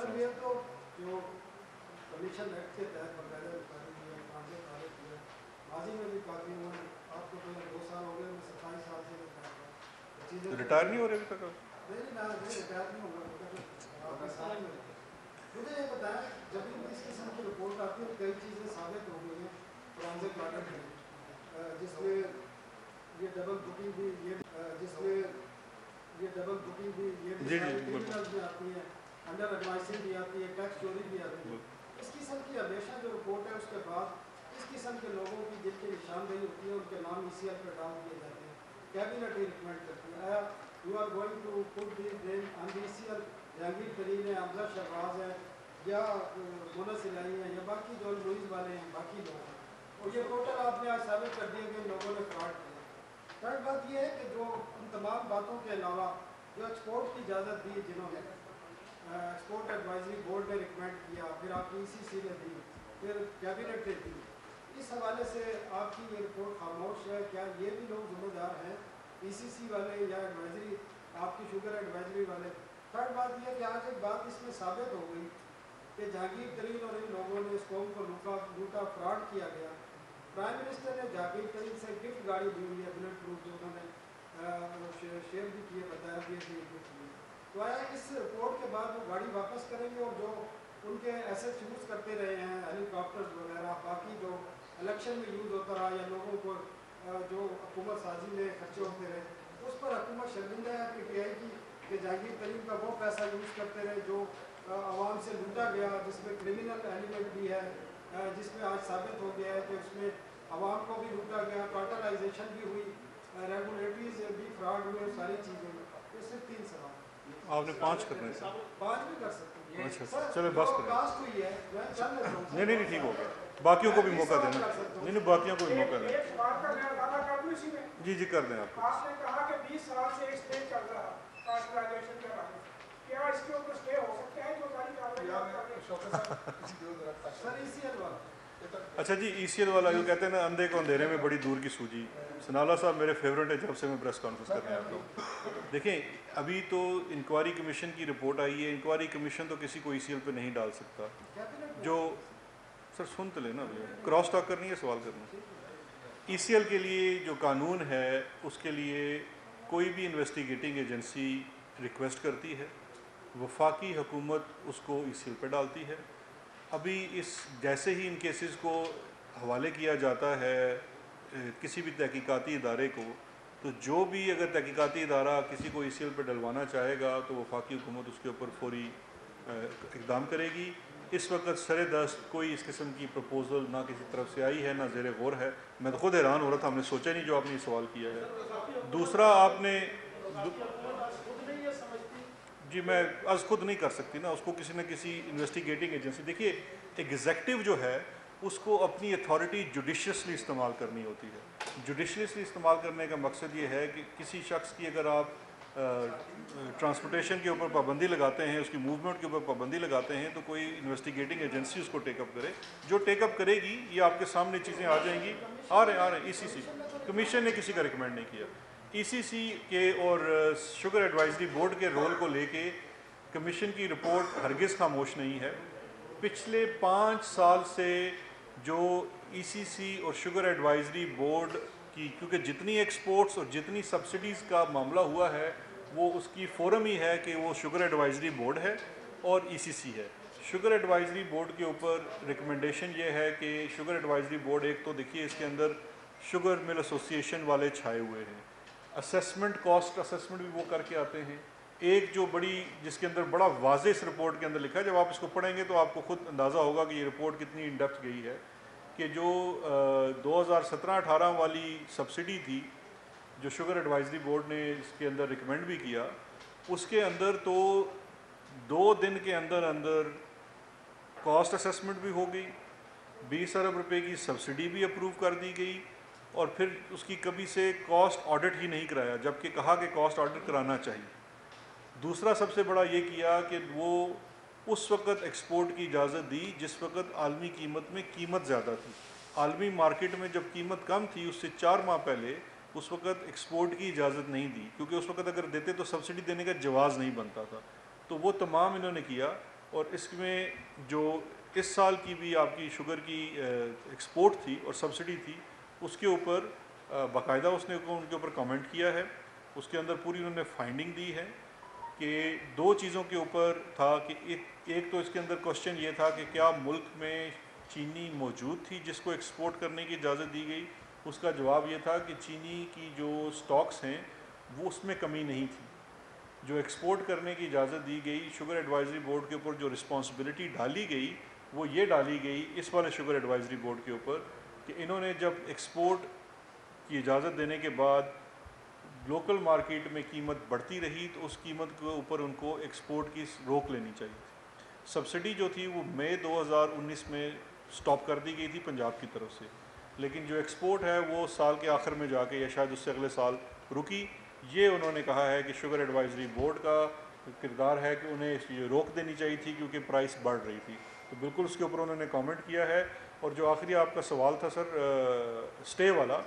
ماضی میں بھی کافی آپ کو 2 سال ہو گئے ریٹائر نہیں ہو رہے ابھی تک آپ؟ مجھے یہ بتائیں جب بھی اس قسم کی رپورٹ آتی ہے کئی چیزیں ثابت ہو گئی ہیں فرانزک آڈٹ میں جس میں یہ ڈبل بکنگ بھی یہ کرمنل بھی آتی ہے انڈر ایڈوائزنگ بھی آتی ہے ٹیکس چوری بھی آتی ہے. اس قسم کی ہمیشہ جو رپورٹ ہے اس کے بعد اس قسم کے لوگوں کی جن کی نشاندہی ہوتی ہے ان کے نام ای سی ایل پہ ڈال دیے جاتے ہیں. کیبنٹ ہی ریکمینڈ کرتی ہے you are going to put the name on the E C L Jahangir Tareen ہے حمزہ شہباز ہے یا مونس الہی ہیں یا باقی جو لوئز والے ہیں باقی لوگ ہیں اور یہ ٹوٹل آپ نے آج ثابت کر دیا کہ ان لوگوں نے فراڈ کیا. تھرڈ بات یہ ہے کہ جو ان تمام باتوں کے علاوہ جو ایکسپورٹ کی اجازت دی جنہوں نے ایکسپورٹ ایڈوائزری بورڈ نے ریکمینڈ کیا پھر آپ کی ای سی سی نے دی پھر کیبنٹ نے دی اس حوالے سے آپ کی یہ رپورٹ خاموش ہے. کیا یہ بھی لوگ ذمہ دار ہیں ای سی سی والے یا ایڈوائزری آپ کی شوگر ایڈوائزری والے؟ تھرڈ بات یہ کہ آج ایک بات اس میں ثابت ہو گئی کہ جہانگیر ترین اور ان لوگوں نے اس قوم کو لوٹا فراڈ کیا گیا. پرائم منسٹر نے جہانگیر ترین سے گفٹ گاڑی دی ہوئی ہے بلٹ پروف جو انہوں نے شیئر بھی کیے بتایا بھی ہے. تو آیا اس رپورٹ کے بعد وہ گاڑی واپس کریں گے اور جو ان کے ایسٹ یوز کرتے رہے ہیں ہیلی کاپٹرز وغیرہ باقی جو الیکشن میں یوز ہوتا رہا یا لوگوں کو جو حکومت سازی میں خرچے ہوتے رہے اس پر حکومت شرمندہ ہے پی ٹی آئی کی کہ جہانگیر ترین کا وہ پیسہ یوز کرتے رہے جو عوام سے لوٹا گیا جس میں کرمنل ایلیمنٹ بھی ہے جس میں آج ثابت ہو گیا ہے کہ اس میں عوام کو بھی لوٹا گیا کارٹلائزیشن بھی ہوئی ریگولیٹریز بھی فراڈ ہوئے ساری چیزیں. یہ صرف 3 سوال آپ نے 5 کرنے سے 5 بھی کر سکتے ہیں. اچھا چلو بس کریں. کاسٹ ہوئی ہے میں چل لیتا ہوں. نہیں ٹھیک ہو گیا باقیوں کو بھی موقع دینا. نہیں باقیوں کو بھی موقع دینا. ایک بات کا میں اضافہ کر دوں اسی میں. جی کر دیں آپ. آپ نے کہا کہ 20 سال سے اسٹے چل رہا ہے کاسٹلائزیشن کے بارے میں کیا اس کے اوپر اسٹے ہو سکتا ہے جو ساری کارروائی سر ای سی ایل والا اچھا جی ای سی ایل والا جو کہتے ہیں نا اندھے کو اندھیرے میں بڑی دور کی سوجی. سنالا صاحب میرے فیورٹ ہے جب سے میں پریس کانفرنس کر رہے ہیں آپ لوگ. دیکھیں ابھی تو انکوائری کمیشن کی رپورٹ آئی ہے. انکوائری کمیشن تو کسی کو ای سی ایل پہ نہیں ڈال سکتا. جو سر سن تو لینا کراس ٹاک کرنی ہے سوال کرنا. ای سی ایل کے لیے جو قانون ہے اس کے لیے کوئی بھی انویسٹیگیٹنگ ایجنسی ریکویسٹ کرتی ہے وفاقی حکومت اس کو ای سی ایل پہ ڈالتی ہے. ابھی جیسے ہی ان کیسز کو حوالے کیا جاتا ہے کسی بھی تحقیقاتی ادارے کو تو جو بھی اگر تحقیقاتی ادارہ کسی کو ای سی ایل پہ ڈلوانا چاہے گا تو وفاقی حکومت اس کے اوپر فوری اقدام کرے گی. اس وقت سر دست کوئی اس قسم کی پروپوزل نہ کسی طرف سے آئی ہے نہ زیر غور ہے. میں تو خود حیران ہو رہا تھا ہم نے سوچا نہیں جو آپ نے یہ سوال کیا ہے. دوسرا آپ نے جی میں از خود نہیں کر سکتی نا اس کو کسی نہ کسی انویسٹیگیٹنگ ایجنسی. دیکھیے ایگزیکٹو جو ہے اس کو اپنی اتھارٹی جوڈیشیسلی استعمال کرنی ہوتی ہے. جوڈیشیسلی استعمال کرنے کا مقصد یہ ہے کہ کسی شخص کی اگر آپ ٹرانسپورٹیشن کے اوپر پابندی لگاتے ہیں اس کی موومنٹ کے اوپر پابندی لگاتے ہیں تو کوئی انویسٹیگیٹنگ ایجنسی اس کو ٹیک اپ کرے. جو ٹیک اپ کرے گی یہ آپ کے سامنے چیزیں آ جائیں گی. آ رہے ہیں ای سی سی کمیشن نے کسی کا ریکمینڈ نہیں کیا. ای سی سی کے اور شوگر ایڈوائزری بورڈ کے رول کو لے کے کمیشن کی رپورٹ ہرگز خاموش نہیں ہے. پچھلے 5 سال سے جو ای سی سی اور شوگر ایڈوائزری بورڈ کی کیونکہ جتنی ایکسپورٹس اور جتنی سبسڈیز کا معاملہ ہوا ہے وہ اس کی فورم ہی ہے کہ وہ شوگر ایڈوائزری بورڈ ہے اور ای سی سی ہے. شوگر ایڈوائزری بورڈ کے اوپر ریکمنڈیشن یہ ہے کہ شوگر ایڈوائزری بورڈ ایک تو دیکھیے اس کے اندر شوگر مل ایسوسیشن والے چھائے ہوئے ہیں. اسیسمنٹ کاسٹ اسیسمنٹ بھی وہ کر کے آتے ہیں. ایک جو بڑی جس کے اندر بڑا واضح اس رپورٹ کے اندر لکھا ہے جب آپ اس کو پڑھیں گے تو آپ کو خود اندازہ ہوگا کہ یہ رپورٹ کتنی ان ڈیپتھ گئی ہے کہ جو 2017-18 والی سبسڈی تھی جو شوگر ایڈوائزری بورڈ نے اس کے اندر ریکمینڈ بھی کیا اس کے اندر تو 2 دن کے اندر کاسٹ اسیسمنٹ بھی ہو گئی 20 ارب روپے کی سبسڈی بھی اپروو کر دی گئی اور پھر اس کی کبھی سے کاسٹ آڈٹ ہی نہیں کرایا جبکہ کہا کہ کاسٹ آڈٹ کرانا چاہیے. دوسرا سب سے بڑا یہ کیا کہ وہ اس وقت ایکسپورٹ کی اجازت دی جس وقت عالمی قیمت میں قیمت زیادہ تھی. عالمی مارکیٹ میں جب قیمت کم تھی اس سے 4 ماہ پہلے اس وقت ایکسپورٹ کی اجازت نہیں دی کیونکہ اس وقت اگر دیتے تو سبسڈی دینے کا جواز نہیں بنتا تھا. تو وہ تمام انہوں نے کیا اور اس میں جو اس سال کی بھی آپ کی شوگر کی ایکسپورٹ تھی اور سبسڈی تھی اس کے اوپر باقاعدہ اس نے ان کے اوپر کامنٹ کیا ہے اس کے اندر پوری انہوں نے فائنڈنگ دی ہے کہ دو چیزوں کے اوپر تھا کہ ایک تو اس کے اندر کوشچن یہ تھا کہ کیا ملک میں چینی موجود تھی جس کو ایکسپورٹ کرنے کی اجازت دی گئی. اس کا جواب یہ تھا کہ چینی کی جو سٹاکس ہیں وہ اس میں کمی نہیں تھی. جو ایکسپورٹ کرنے کی اجازت دی گئی شوگر ایڈوائزری بورڈ کے اوپر جو رسپانسبلٹی ڈالی گئی وہ یہ ڈالی گئی اس والے شوگر ایڈوائزری بورڈ کے اوپر کہ انہوں نے جب ایکسپورٹ کی اجازت دینے کے بعد لوکل مارکیٹ میں قیمت بڑھتی رہی تو اس قیمت کے اوپر ان کو ایکسپورٹ کی روک لینی چاہیے. سبسڈی جو تھی وہ مئی 2019 میں سٹاپ کر دی گئی تھی پنجاب کی طرف سے, لیکن جو ایکسپورٹ ہے وہ سال کے آخر میں جا کے یا شاید اس سے اگلے سال رکی. یہ انہوں نے کہا ہے کہ شوگر ایڈوائزری بورڈ کا کردار ہے کہ انہیں یہ روک دینی چاہیے تھی کیونکہ پرائس بڑھ رہی تھی. تو بالکل اس کے اوپر انہوں نے کامنٹ کیا ہے. اور جو آخری آپ کا سوال تھا سر اسٹے والا,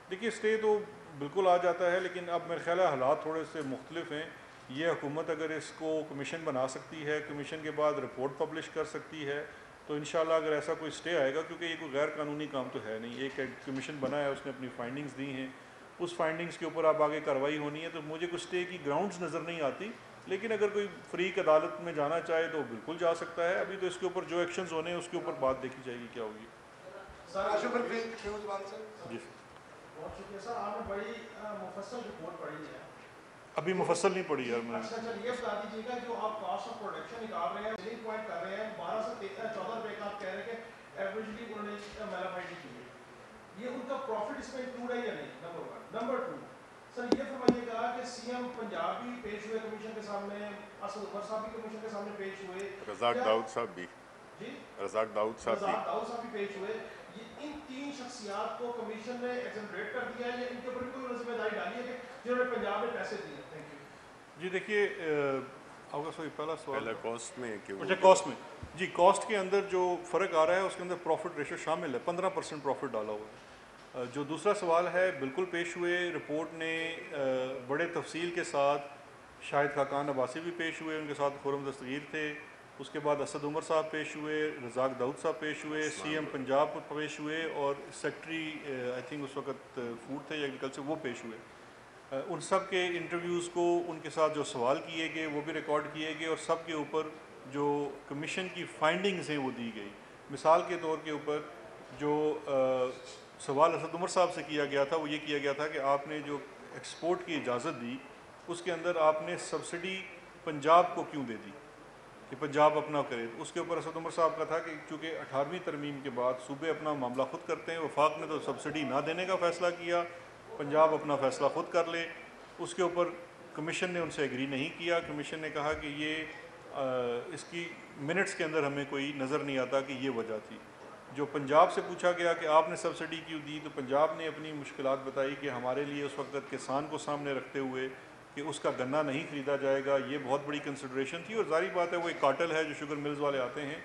دیکھیے اسٹے تو بالکل آ جاتا ہے لیکن اب میرے خیال ہے حالات تھوڑے سے مختلف ہیں. یہ حکومت اگر اس کو کمیشن بنا سکتی ہے, کمیشن کے بعد رپورٹ پبلش کر سکتی ہے تو انشاءاللہ اگر ایسا کوئی اسٹے آئے گا, کیونکہ یہ کوئی غیر قانونی کام تو ہے نہیں, ایک کمیشن بنا ہے اس نے اپنی فائنڈنگز دی ہیں, اس فائنڈنگز کے اوپر اب آگے کارروائی ہونی ہے. تو مجھے کوئی اسٹے کی گراؤنڈز نظر نہیں آتی, لیکن اگر کوئی فریق عدالت میں جانا چاہے تو بالکل جا سکتا ہے. ابھی تو اس کے اوپر جو ایکشنز ہونے ہیں اس کے اوپر بات دیکھی جائے گی کیا ہوگی. جی بہت شکریہ سر, آپ نے بڑی مفصل رپورٹ پڑھی ہے. ابھی مفصل نہیں پڑھی یار میں. اچھا یہ بتا دیجیے گا جو آپ کاسٹ آف پروڈکشن نکال رہے ہیں, سیلنگ پوائنٹ کر رہے ہیں 12 سے 14 روپے کا, آپ کہہ رہے ہیں کہ ایوریجلی انہوں نے میلافائڈ کی ہے, یہ ان کا پروفٹ اس میں انکلوڈ ہے یا نہیں, نمبر 1. نمبر 2 سر یہ فرمائیے گا کہ سی ایم پنجاب بھی پیش ہوئے کمیشن کے سامنے, اسد عمر صاحب بھی کمیشن کے سامنے پیش ہوئے, رزاق داؤد صاحب بھی, جی رزاق داؤد صاحب بھی پیش ہوئے. ان تین شخصیات کو کمیشن نے ایگزمپریٹ کر دیا ہے یا ان کے اوپر کوئی ذمہ داری ڈالی ہے کہ جنہوں نے پنجاب میں پیسے دیے؟ Thank you. جی دیکھیے آپ کا پہلا سوال پہلا کاسٹ میں, اچھا کاسٹ میں, جی کاسٹ کے اندر جو فرق آ رہا ہے اس کے اندر پروفٹ ریشو شامل ہے, 15% پروفٹ ڈالا ہوا ہے. جو دوسرا سوال ہے بالکل پیش ہوئے, رپورٹ نے بڑے تفصیل کے ساتھ, شاہد خاقان عباسی بھی پیش ہوئے, ان کے ساتھ خرم دستگیر تھے, اس کے بعد اسد عمر صاحب پیش ہوئے, رزاق داؤد صاحب پیش ہوئے, سی ایم پنجاب پیش ہوئے, اور سیکٹری آئی تھنک اس وقت فوڈ تھے یا ایگریکلچر وہ پیش ہوئے. ان سب کے انٹرویوز کو, ان کے ساتھ جو سوال کیے گئے وہ بھی ریکارڈ کیے گئے, اور سب کے اوپر جو کمیشن کی فائنڈنگز ہیں وہ دی گئی. مثال کے طور کے اوپر جو سوال اسد عمر صاحب سے کیا گیا تھا وہ یہ کیا گیا تھا کہ آپ نے جو ایکسپورٹ کی اجازت دی اس کے اندر آپ نے سبسڈی پنجاب کو کیوں دے دی کہ پنجاب اپنا کرے. اس کے اوپر اسد عمر صاحب کا تھا کہ چونکہ 18ویں ترمیم کے بعد صوبے اپنا معاملہ خود کرتے ہیں, وفاق نے تو سبسڈی نہ دینے کا فیصلہ کیا, پنجاب اپنا فیصلہ خود کر لے. اس کے اوپر کمیشن نے ان سے ایگری نہیں کیا. کمیشن نے کہا کہ یہ اس کی منٹس کے اندر ہمیں کوئی نظر نہیں آتا کہ یہ وجہ تھی. جو پنجاب سے پوچھا گیا کہ آپ نے سبسڈی کیوں دی تو پنجاب نے اپنی مشکلات بتائی کہ ہمارے لیے اس وقت کسان کو سامنے رکھتے ہوئے کہ اس کا گنا نہیں خریدا جائے گا, یہ بہت بڑی کنسیڈریشن تھی. اور ظاہری بات ہے وہ ایک کارٹل ہے جو شوگر ملز والے آتے ہیں,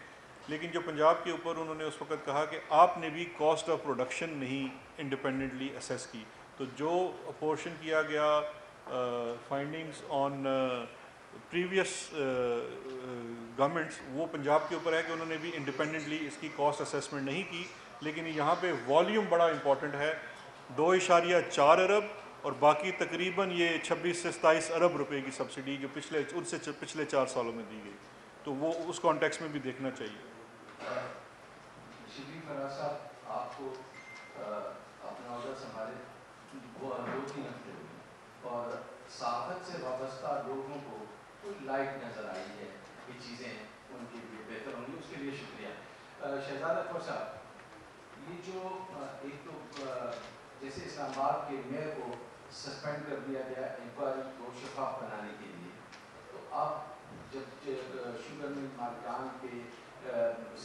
لیکن جو پنجاب کے اوپر انہوں نے اس وقت کہا کہ آپ نے بھی کاسٹ آف پروڈکشن نہیں انڈیپینڈنٹلی اسیس کی. تو جو اپورشن کیا گیا فائنڈنگز آن پریویس گورنمنٹس وہ پنجاب کے اوپر ہے کہ انہوں نے بھی انڈیپینڈنٹلی اس کی کاسٹ اسیسمنٹ نہیں کی. لیکن یہاں پہ والیوم بڑا امپورٹنٹ ہے, 2.4 ارب اور باقی تقریباً یہ 26 سے 27 ارب روپے کی سبسڈی جو پچھلے 4 سالوں میں دی گئی, تو وہ اس کانٹیکس میں بھی دیکھنا چاہیے. شبلی فراز صاحب آپ کو اپنا عہدہ سنبھالے 2-3 ہفتے ہوئے اور صحافت سے وابستہ لوگوں کو کوئی لائٹ نظر آئی ہے یہ چیزیں ان کے لیے بہتر ہوں گی, اس کے لیے شکریہ. شہزاد اکبر صاحب یہ جو ایک تو جیسے اسلام آباد کے میئر کو سسپینڈ کر دیا گیا انکوائری کو شفاف بنانے کے لیے, تو آپ جب شوگر مل مالکان کے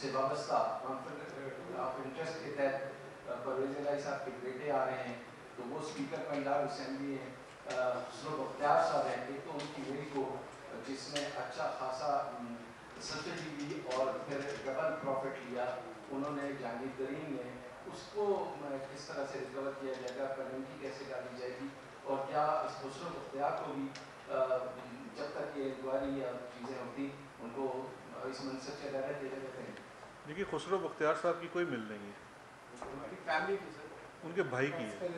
سے وابستہ آف انٹرسٹ کے تحت پرویز الہی صاحب کے بیٹے آ رہے ہیں تو وہ اسپیکر پنجاب اسمبلی ہیں, خسرو بختیار صاحب ہیں, ایک تو ان کی ویڈی کو جس میں اچھا خاصا سبسڈی دی اور پھر ڈبل پروفٹ لیا انہوں نے, جہانگیر ترین نے, اس کو کس طرح سے ریکور کیا جائے گا, پینلٹی کیسے ڈالی جائے گی, اور کیا اس خسرو بختیار کو بھی جب تک یہ انکوائری یا چیزیں ہوتی ان کو اس منصب سے ڈائریکٹ دے دیتے ہیں؟ دیکھیے خسرو بختیار صاحب کی کوئی مل نہیں ہے, ان کے بھائی کی ہے.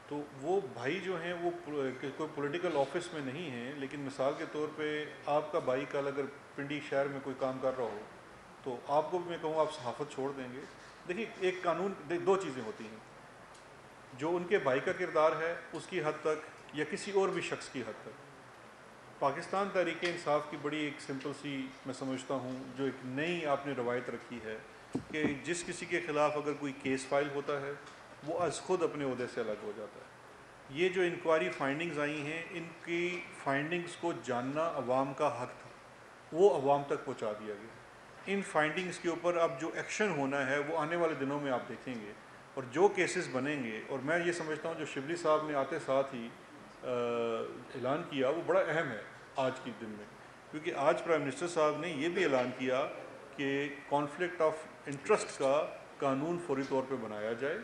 تو وہ بھائی جو ہیں وہ کوئی پولیٹیکل آفس میں نہیں ہیں، لیکن مثال کے طور پہ آپ کا بھائی کل اگر پنڈی شہر میں کوئی کام کر رہا ہو تو آپ کو بھی میں کہوں آپ صحافت چھوڑ دیں گے؟ دیکھیے ایک قانون، دو چیزیں ہوتی ہیں، جو ان کے بھائی کا کردار ہے اس کی حد تک یا کسی اور بھی شخص کی حد تک۔ پاکستان تحریک انصاف کی بڑی ایک سمپل سی میں سمجھتا ہوں جو ایک نئی آپ نے روایت رکھی ہے کہ جس کسی کے خلاف اگر کوئی کیس فائل ہوتا ہے وہ از خود اپنے عہدے سے الگ ہو جاتا ہے۔ یہ جو انکوائری فائنڈنگز آئی ہیں ان کی فائنڈنگز کو جاننا عوام کا حق تھا، وہ عوام تک پہنچا دیا گیا۔ ان فائنڈنگز کے اوپر اب جو ایکشن ہونا ہے وہ آنے والے دنوں میں آپ دیکھیں گے، اور جو کیسز بنیں گے، اور میں یہ سمجھتا ہوں جو شبلی صاحب نے آتے ساتھ ہی اعلان کیا وہ بڑا اہم ہے آج کے دن میں، کیونکہ آج پرائم منسٹر صاحب نے یہ بھی اعلان کیا کہ کانفلکٹ آف انٹرسٹ کا قانون فوری طور پہ بنایا جائے،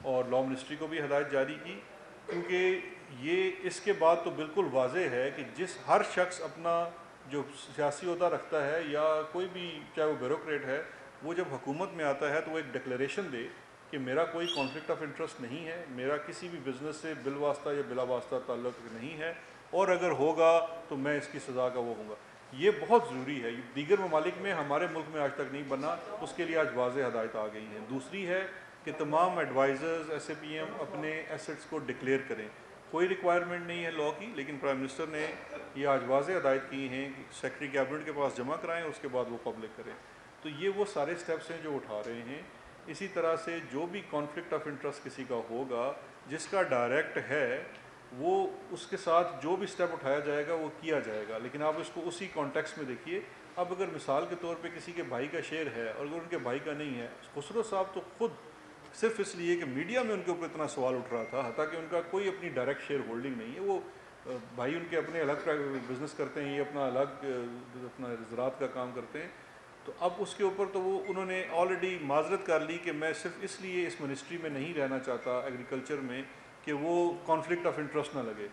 اور لا منسٹری کو بھی ہدایت جاری کی، کیونکہ یہ اس کے بعد تو بالکل واضح ہے کہ ہر شخص اپنا جو سیاسی عہدہ رکھتا ہے یا کوئی بھی چاہے وہ بیوروکریٹ ہے، وہ جب حکومت میں آتا ہے تو وہ ایک ڈکلیریشن دے کہ میرا کوئی کانفلکٹ آف انٹرسٹ نہیں ہے، میرا کسی بھی بزنس سے بالواسطہ یا بلا واسطہ تعلق نہیں ہے، اور اگر ہوگا تو میں اس کی سزا کا وہ ہوں گا۔ یہ بہت ضروری ہے، دیگر ممالک میں، ہمارے ملک میں آج تک نہیں بنا، اس کے لیے آج واضح ہدایت آ گئی ہیں۔ دوسری ہے کہ تمام advisors S A P M اپنے ایسٹس کو ڈکلیئر کریں، کوئی ریکوائرمنٹ نہیں ہے لاء کی، لیکن پرائم منسٹر نے یہ آج واضح ہدایت کی ہیں کہ سیکرٹری کیبنٹ کے پاس جمع کرائیں، اس کے بعد وہ پبلک کریں۔ تو یہ وہ سارے سٹیپس ہیں جو اٹھا رہے ہیں۔ اسی طرح سے جو بھی کانفلکٹ آف انٹرسٹ کسی کا ہوگا جس کا ڈائریکٹ ہے، وہ اس کے ساتھ جو بھی سٹیپ اٹھایا جائے گا وہ کیا جائے گا، لیکن آپ اس کو اسی کانٹیکسٹ میں دیکھیے۔ اب اگر مثال کے طور پہ کسی کے بھائی کا شیئر ہے اور اگر ان کے بھائی کا نہیں ہے، خسرو صاحب تو خود صرف اس لیے کہ میڈیا میں ان کے اوپر اتنا سوال اٹھ رہا تھا، حتیٰ کہ ان کا کوئی اپنی ڈائریکٹ شیئر ہولڈنگ نہیں ہے، وہ بھائی ان کے اپنے الگ بزنس کرتے ہیں، یہ اپنا الگ اپنا زراعت کا کام کرتے ہیں، تو اب اس کے اوپر تو وہ انہوں نے آلریڈی معذرت کر لی کہ میں صرف اس لیے اس منسٹری میں نہیں رہنا چاہتا ایگریکلچر میں کہ وہ کانفلکٹ آف انٹرسٹ نہ لگے،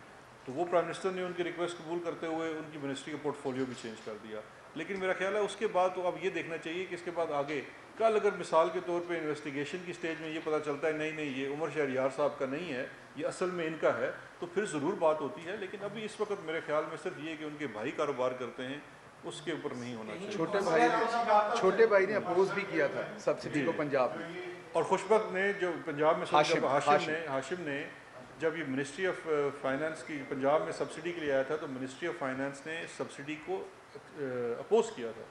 تو وہ پرائم منسٹر نے ان کی ریکویسٹ قبول کرتے ہوئے ان کی منسٹری کا پورٹ فولیو بھی چینج کر دیا۔ لیکن میرا خیال ہے اس کے بعد تو اب یہ دیکھنا چاہیے کہ اس کے بعد آگے کل اگر مثال کے طور پہ انویسٹیگیشن کی سٹیج میں یہ پتہ چلتا ہے نہیں یہ عمر شہریار صاحب کا نہیں ہے، یہ اصل میں ان کا ہے، تو پھر ضرور بات ہوتی ہے، لیکن ابھی اس وقت میرے خیال میں صرف یہ کہ ان کے بھائی کاروبار کرتے ہیں اس کے اوپر نہیں ہونا چاہیے۔ چھوٹے بھائی نے اپوز بھی کیا تھا سبسڈی کو پنجاب میں، اور خوشبخت نے جو پنجاب میں ہاشم نے جب یہ منسٹری آف فائنانس کی پنجاب میں سبسڈی کے لیے آیا تھا تو منسٹری آف فائنانس نے سبسڈی کو اپوز کیا تھا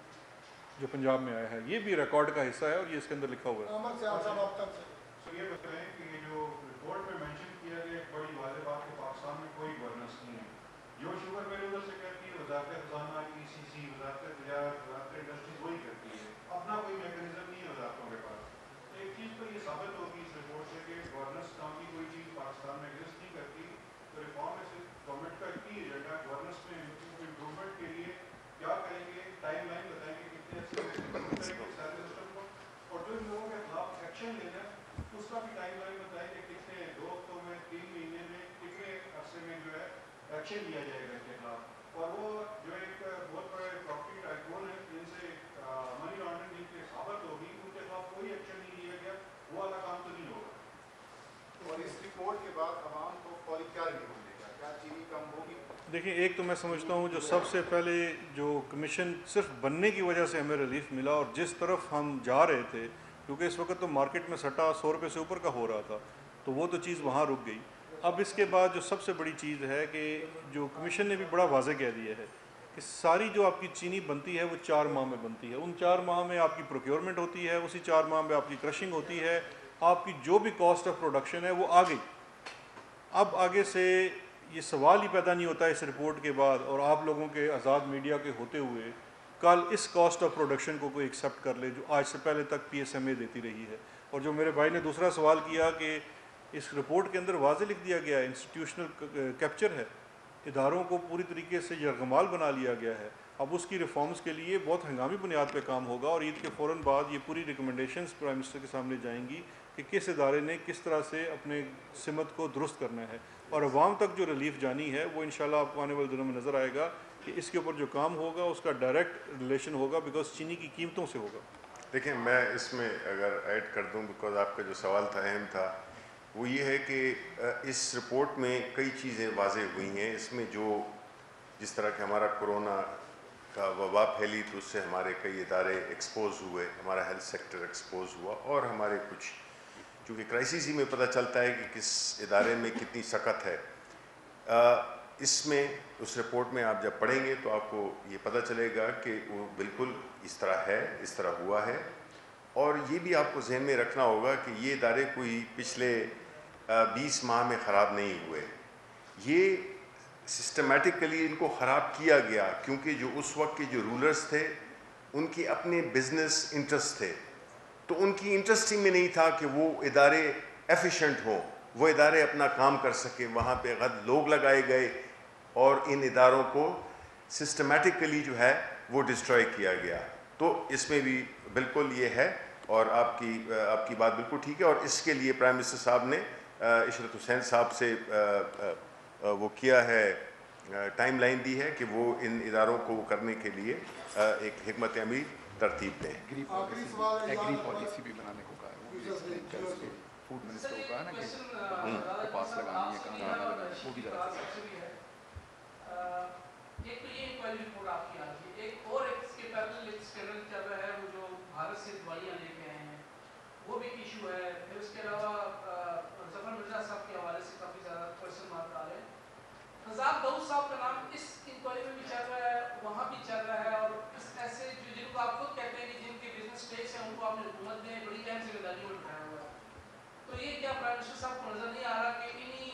جو پنجاب میں آیا ہے، یہ بھی ریکارڈ کا حصہ ہے اور یہ اس کے اندر لکھا ہوا ہے۔ یہ بتائیں کہ یہ جو رپورٹ میں مینشن کیا گیا ایک بڑی واضح بات کہ پاکستان میں کوئی گورننس نہیں ہے، جو شوگر ویلیو سے کرتی ہے وزارت خزانہ، ای سی سی، وزارت تجارت، وزارت انڈسٹریز وہی کرتی ہے، اپنا کوئی میکینزم نہیں ہے وزارتوں کے پاس۔ ایک چیز تو یہ ثابت ہوگی اس رپورٹ سے کہ گورننس نام کی کوئی چیز پاکستان میں ایگزسٹ نہیں کرتی، تو ریفارم میں سے گورنمنٹ کا ایک ہی ایجنڈا گورننس میں امپروومنٹ کے لیے کیا کریں گے، ٹائم لائن بتائیں گے کتنے اچھے کریں گے سارے سسٹم کو، اور جو ان لوگوں کے خلاف ایکشن لینا ہے اس کا بھی ٹائم لائن بتائیں کہ کتنے 2 ہفتوں میں، 3 مہینے میں، کتنے عرصے میں جو ہے ایکشن لیا جائے گا ان کے خلاف۔ اور وہ جو ایک بہت بڑے پراپرٹی ٹائکون ہیں جن سے منی لانڈرنگ جن کے ثابت ہوگی، ان کے خلاف کوئی ایکشن نہیں لیا گیا، وہ والا کام تو نہیں ہوگا۔ اور اس رپورٹ کے بعد عوام کو فوری کیا ریلیف ملے گا، کیا چینی کم ہوگی؟ دیکھیں ایک تو میں سمجھتا ہوں جو سب سے پہلے جو کمیشن صرف بننے کی وجہ سے ہمیں ریلیف ملا اور جس طرف ہم جا رہے تھے، کیونکہ اس وقت تو مارکیٹ میں سٹا 100 روپے سے اوپر کا ہو رہا تھا، تو وہ تو چیز وہاں رک گئی۔ اب اس کے بعد جو سب سے بڑی چیز ہے کہ جو کمیشن نے بھی بڑا واضح کہہ دیا ہے کہ ساری جو آپ کی چینی بنتی ہے وہ 4 ماہ میں بنتی ہے، ان 4 ماہ میں آپ کی پروکیورمنٹ ہوتی ہے، اسی 4 ماہ میں آپ کی کرشنگ ہوتی ہے، آپ کی جو بھی کاسٹ آف پروڈکشن ہے وہ آ گئی۔ اب آگے سے یہ سوال ہی پیدا نہیں ہوتا اس رپورٹ کے بعد، اور آپ لوگوں کے آزاد میڈیا کے ہوتے ہوئے کل اس کاسٹ آف پروڈکشن کو کوئی ایکسیپٹ کر لے جو آج سے پہلے تک پی ایس ایم اے دیتی رہی ہے۔ اور جو میرے بھائی نے دوسرا سوال کیا کہ اس رپورٹ کے اندر واضح لکھ دیا گیا ہے انسٹیٹیوشنل کیپچر ہے، اداروں کو پوری طریقے سے یرغمال بنا لیا گیا ہے۔ اب اس کی ریفارمز کے لیے بہت ہنگامی بنیاد پہ کام ہوگا، اور عید کے فوراً بعد یہ پوری ریکمنڈیشنز پرائم منسٹر کے سامنے جائیں گی کہ کس ادارے نے کس طرح سے اپنے سمت کو درست کرنا ہے، اور عوام تک جو ریلیف جانی ہے وہ انشاءاللہ آپ کو آنے والے دنوں میں نظر آئے گا کہ اس کے اوپر جو کام ہوگا اس کا ڈائریکٹ ریلیشن ہوگا بیکاز چینی کی قیمتوں سے ہوگا۔ دیکھیں میں اس میں اگر ایڈ کر دوں، بیکاز آپ کا جو سوال تھا اہم تھا وہ یہ ہے کہ اس رپورٹ میں کئی چیزیں واضح ہوئی ہیں. اس میں جس طرح کہ ہمارا کورونا کا وبا پھیلی تو اس سے ہمارے کئی ادارے ایکسپوز ہوئے, ہمارا ہیلتھ سیکٹر ایکسپوز ہوا, اور ہمارے کچھ چونکہ کرائسس ہی میں پتہ چلتا ہے کہ کس ادارے میں کتنی سخت ہے. اس میں اس رپورٹ میں آپ جب پڑھیں گے تو آپ کو یہ پتہ چلے گا کہ وہ بالکل اس طرح ہے, اس طرح ہوا ہے. اور یہ بھی آپ کو ذہن میں رکھنا ہوگا کہ یہ ادارے کوئی پچھلے 20 ماہ میں خراب نہیں ہوئے. یہ سسٹمیٹکلی ان کو خراب کیا گیا کیونکہ جو اس وقت کے جو رولرز تھے ان کے اپنے بزنس انٹرسٹ تھے, تو ان کی انٹرسٹ ہی میں نہیں تھا کہ وہ ادارے ایفیشینٹ ہوں, وہ ادارے اپنا کام کر سکیں. وہاں پہ غلط لوگ لگائے گئے اور ان اداروں کو سسٹمیٹکلی جو ہے وہ ڈسٹروائے کیا گیا. تو اس میں بھی بالکل یہ ہے, اور آپ کی بات بالکل ٹھیک ہے. اور اس کے لیے پرائم منسٹر صاحب نے عشرت حسین صاحب سے وہ کیا ہے, ٹائم لائن دی ہے کہ وہ ان اداروں کو کرنے کے لیے ایک حکمت عملی ترتیب دیں. ایگری پالیسی بھی بنانے کو کہا ہے, فوڈ منسٹر کو کہا نا کہ کپاس لگانی ہے, کہاں لگانا ہے, وہ بھی ذرا ایک تو یہ انکوائری رپورٹ آپ کی آ گئی, ایک اور اس کے پیرل اسکینڈل چل رہا ہے وہ جو بھارت سے دوائیاں لے کے آئے ہیں, وہ بھی ایشو ہے. پھر اس کے علاوہ ظفر مرزا صاحب کے حوالے سے کافی زیادہ کوشچن مارک آ رہے ہیں. رزاق داؤد صاحب کا نام اس انکوائری میں بھی چل رہا ہے, وہاں بھی چل رہا ہے, اور اس ایسے جن کو آپ خود کہتے ہیں کہ جن کے بزنس اسٹیکس ہیں ان کو آپ نے حکومت میں بڑی اہم ذمہ داری میں اٹھایا ہوا ہے. تو یہ کیا پرائم منسٹر صاحب کو نظر نہیں آ رہا کہ انہی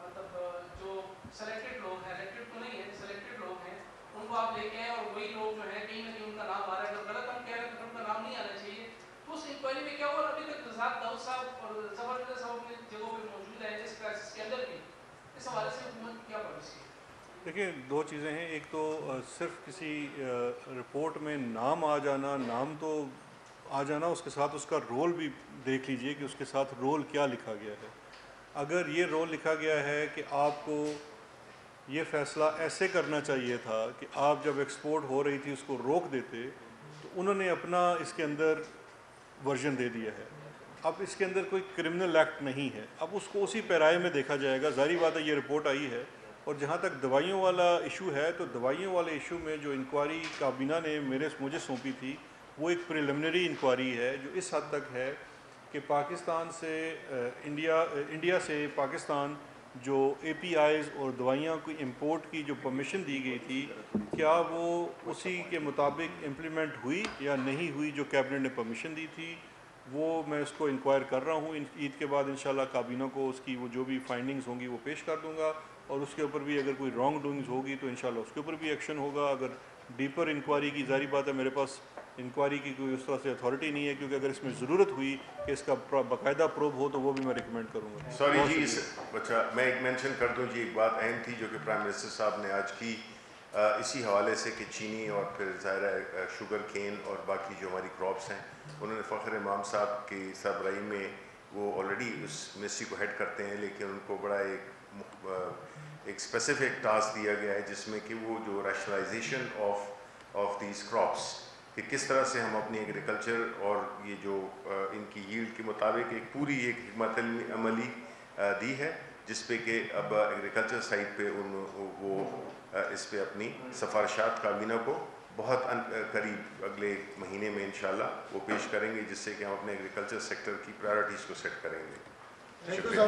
مطلب جو سلیکٹڈ لوگ ہیں, الیکٹڈ تو نہیں ہے, سلیکٹڈ لوگ ہیں, ان کو آپ لے کے آئے اور وہی لوگ جو ہیں کہیں نہ کہیں ان کا نام آ رہا ہے. اگر غلط ہم کہہ رہے ہیں تو ان کا نام نہیں آنا چاہیے. تو اس انکوائری میں کیا ہوا, اور ابھی تک رزاق داؤد صاحب اور ظفر مرزا صاحب اپنی جگہوں پہ موجود ہیں اس کرائسس کے اندر بھی. اس حوالے سے حکومت کی کیا پالیسی ہے؟ دیکھیں, دو چیزیں ہیں. ایک تو صرف کسی رپورٹ میں نام آ جانا, نام تو آ جانا, اس کے ساتھ اس کا رول بھی دیکھ لیجئے کہ اس کے ساتھ رول کیا لکھا گیا ہے. اگر یہ رول لکھا گیا ہے کہ آپ کو یہ فیصلہ ایسے کرنا چاہیے تھا کہ آپ جب ایکسپورٹ ہو رہی تھی اس کو روک دیتے, تو انہوں نے اپنا اس کے اندر ورژن دے دیا ہے. اب اس کے اندر کوئی کرمنل ایکٹ نہیں ہے, اب اس کو اسی پیرائے میں دیکھا جائے گا. ظاہری بات ہے یہ رپورٹ آئی ہے, اور جہاں تک دوائیوں والا ایشو ہے تو دوائیوں والے ایشو میں جو انکوائری کابینہ نے مجھے سونپی تھی وہ ایک پریلیمنری انکوائری ہے, جو اس حد تک ہے کہ پاکستان سے انڈیا سے پاکستان جو اے پی آئیز اور دوائیاں کی امپورٹ کی جو پرمیشن دی گئی تھی, کیا وہ اسی کے مطابق امپلیمنٹ ہوئی یا نہیں ہوئی جو کیبنٹ نے پرمیشن دی تھی. وہ میں اس کو انکوائر کر رہا ہوں. عید کے بعد انشاءاللہ کابینہ کو اس کی وہ جو بھی فائنڈنگز ہوں گی وہ پیش کر دوں گا, اور اس کے اوپر بھی اگر کوئی رانگ ڈوئنگز ہوگی تو انشاءاللہ اس کے اوپر بھی ایکشن ہوگا. اگر ڈیپر انکوائری کی, ظاہری بات ہے میرے پاس انکوائری کی کوئی اس طرح سے اتھارٹی نہیں ہے, کیونکہ اگر اس میں ضرورت ہوئی کہ اس کا باقاعدہ پروب ہو تو وہ بھی میں ریکمینڈ کروں گا. سوری جی, اچھا میں ایک مینشن کر دوں جی, ایک بات اہم تھی جو کہ پرائم منسٹر صاحب نے آج کی اسی حوالے سے کہ چینی اور پھر ظاہر ہے شوگر کین اور باقی جو ہماری کراپس ہیں, انہوں نے فخر امام صاحب کی سربراہی میں وہ آلریڈی اس منسٹری کو ہیڈ کرتے ہیں, لیکن ان کو بڑا ایک اسپیسیفک ٹاسک دیا گیا ہے جس میں کہ وہ جو ریشنلائزیشن آف دیز کراپس, کہ کس طرح سے ہم اپنی ایگریکلچر اور یہ جو ان کی ییلڈ کے مطابق ایک پوری ایک حکمت عملی دی ہے, جس پہ کہ اب ایگریکلچر سائٹ پہ وہ اس پہ اپنی سفارشات کابینہ کو بہت قریب اگلے مہینے میں انشاءاللہ وہ پیش کریں گے, جس سے کہ ہم اپنے ایگریکلچر سیکٹر کی پرائرٹیز کو سیٹ کریں گے. شکریہ.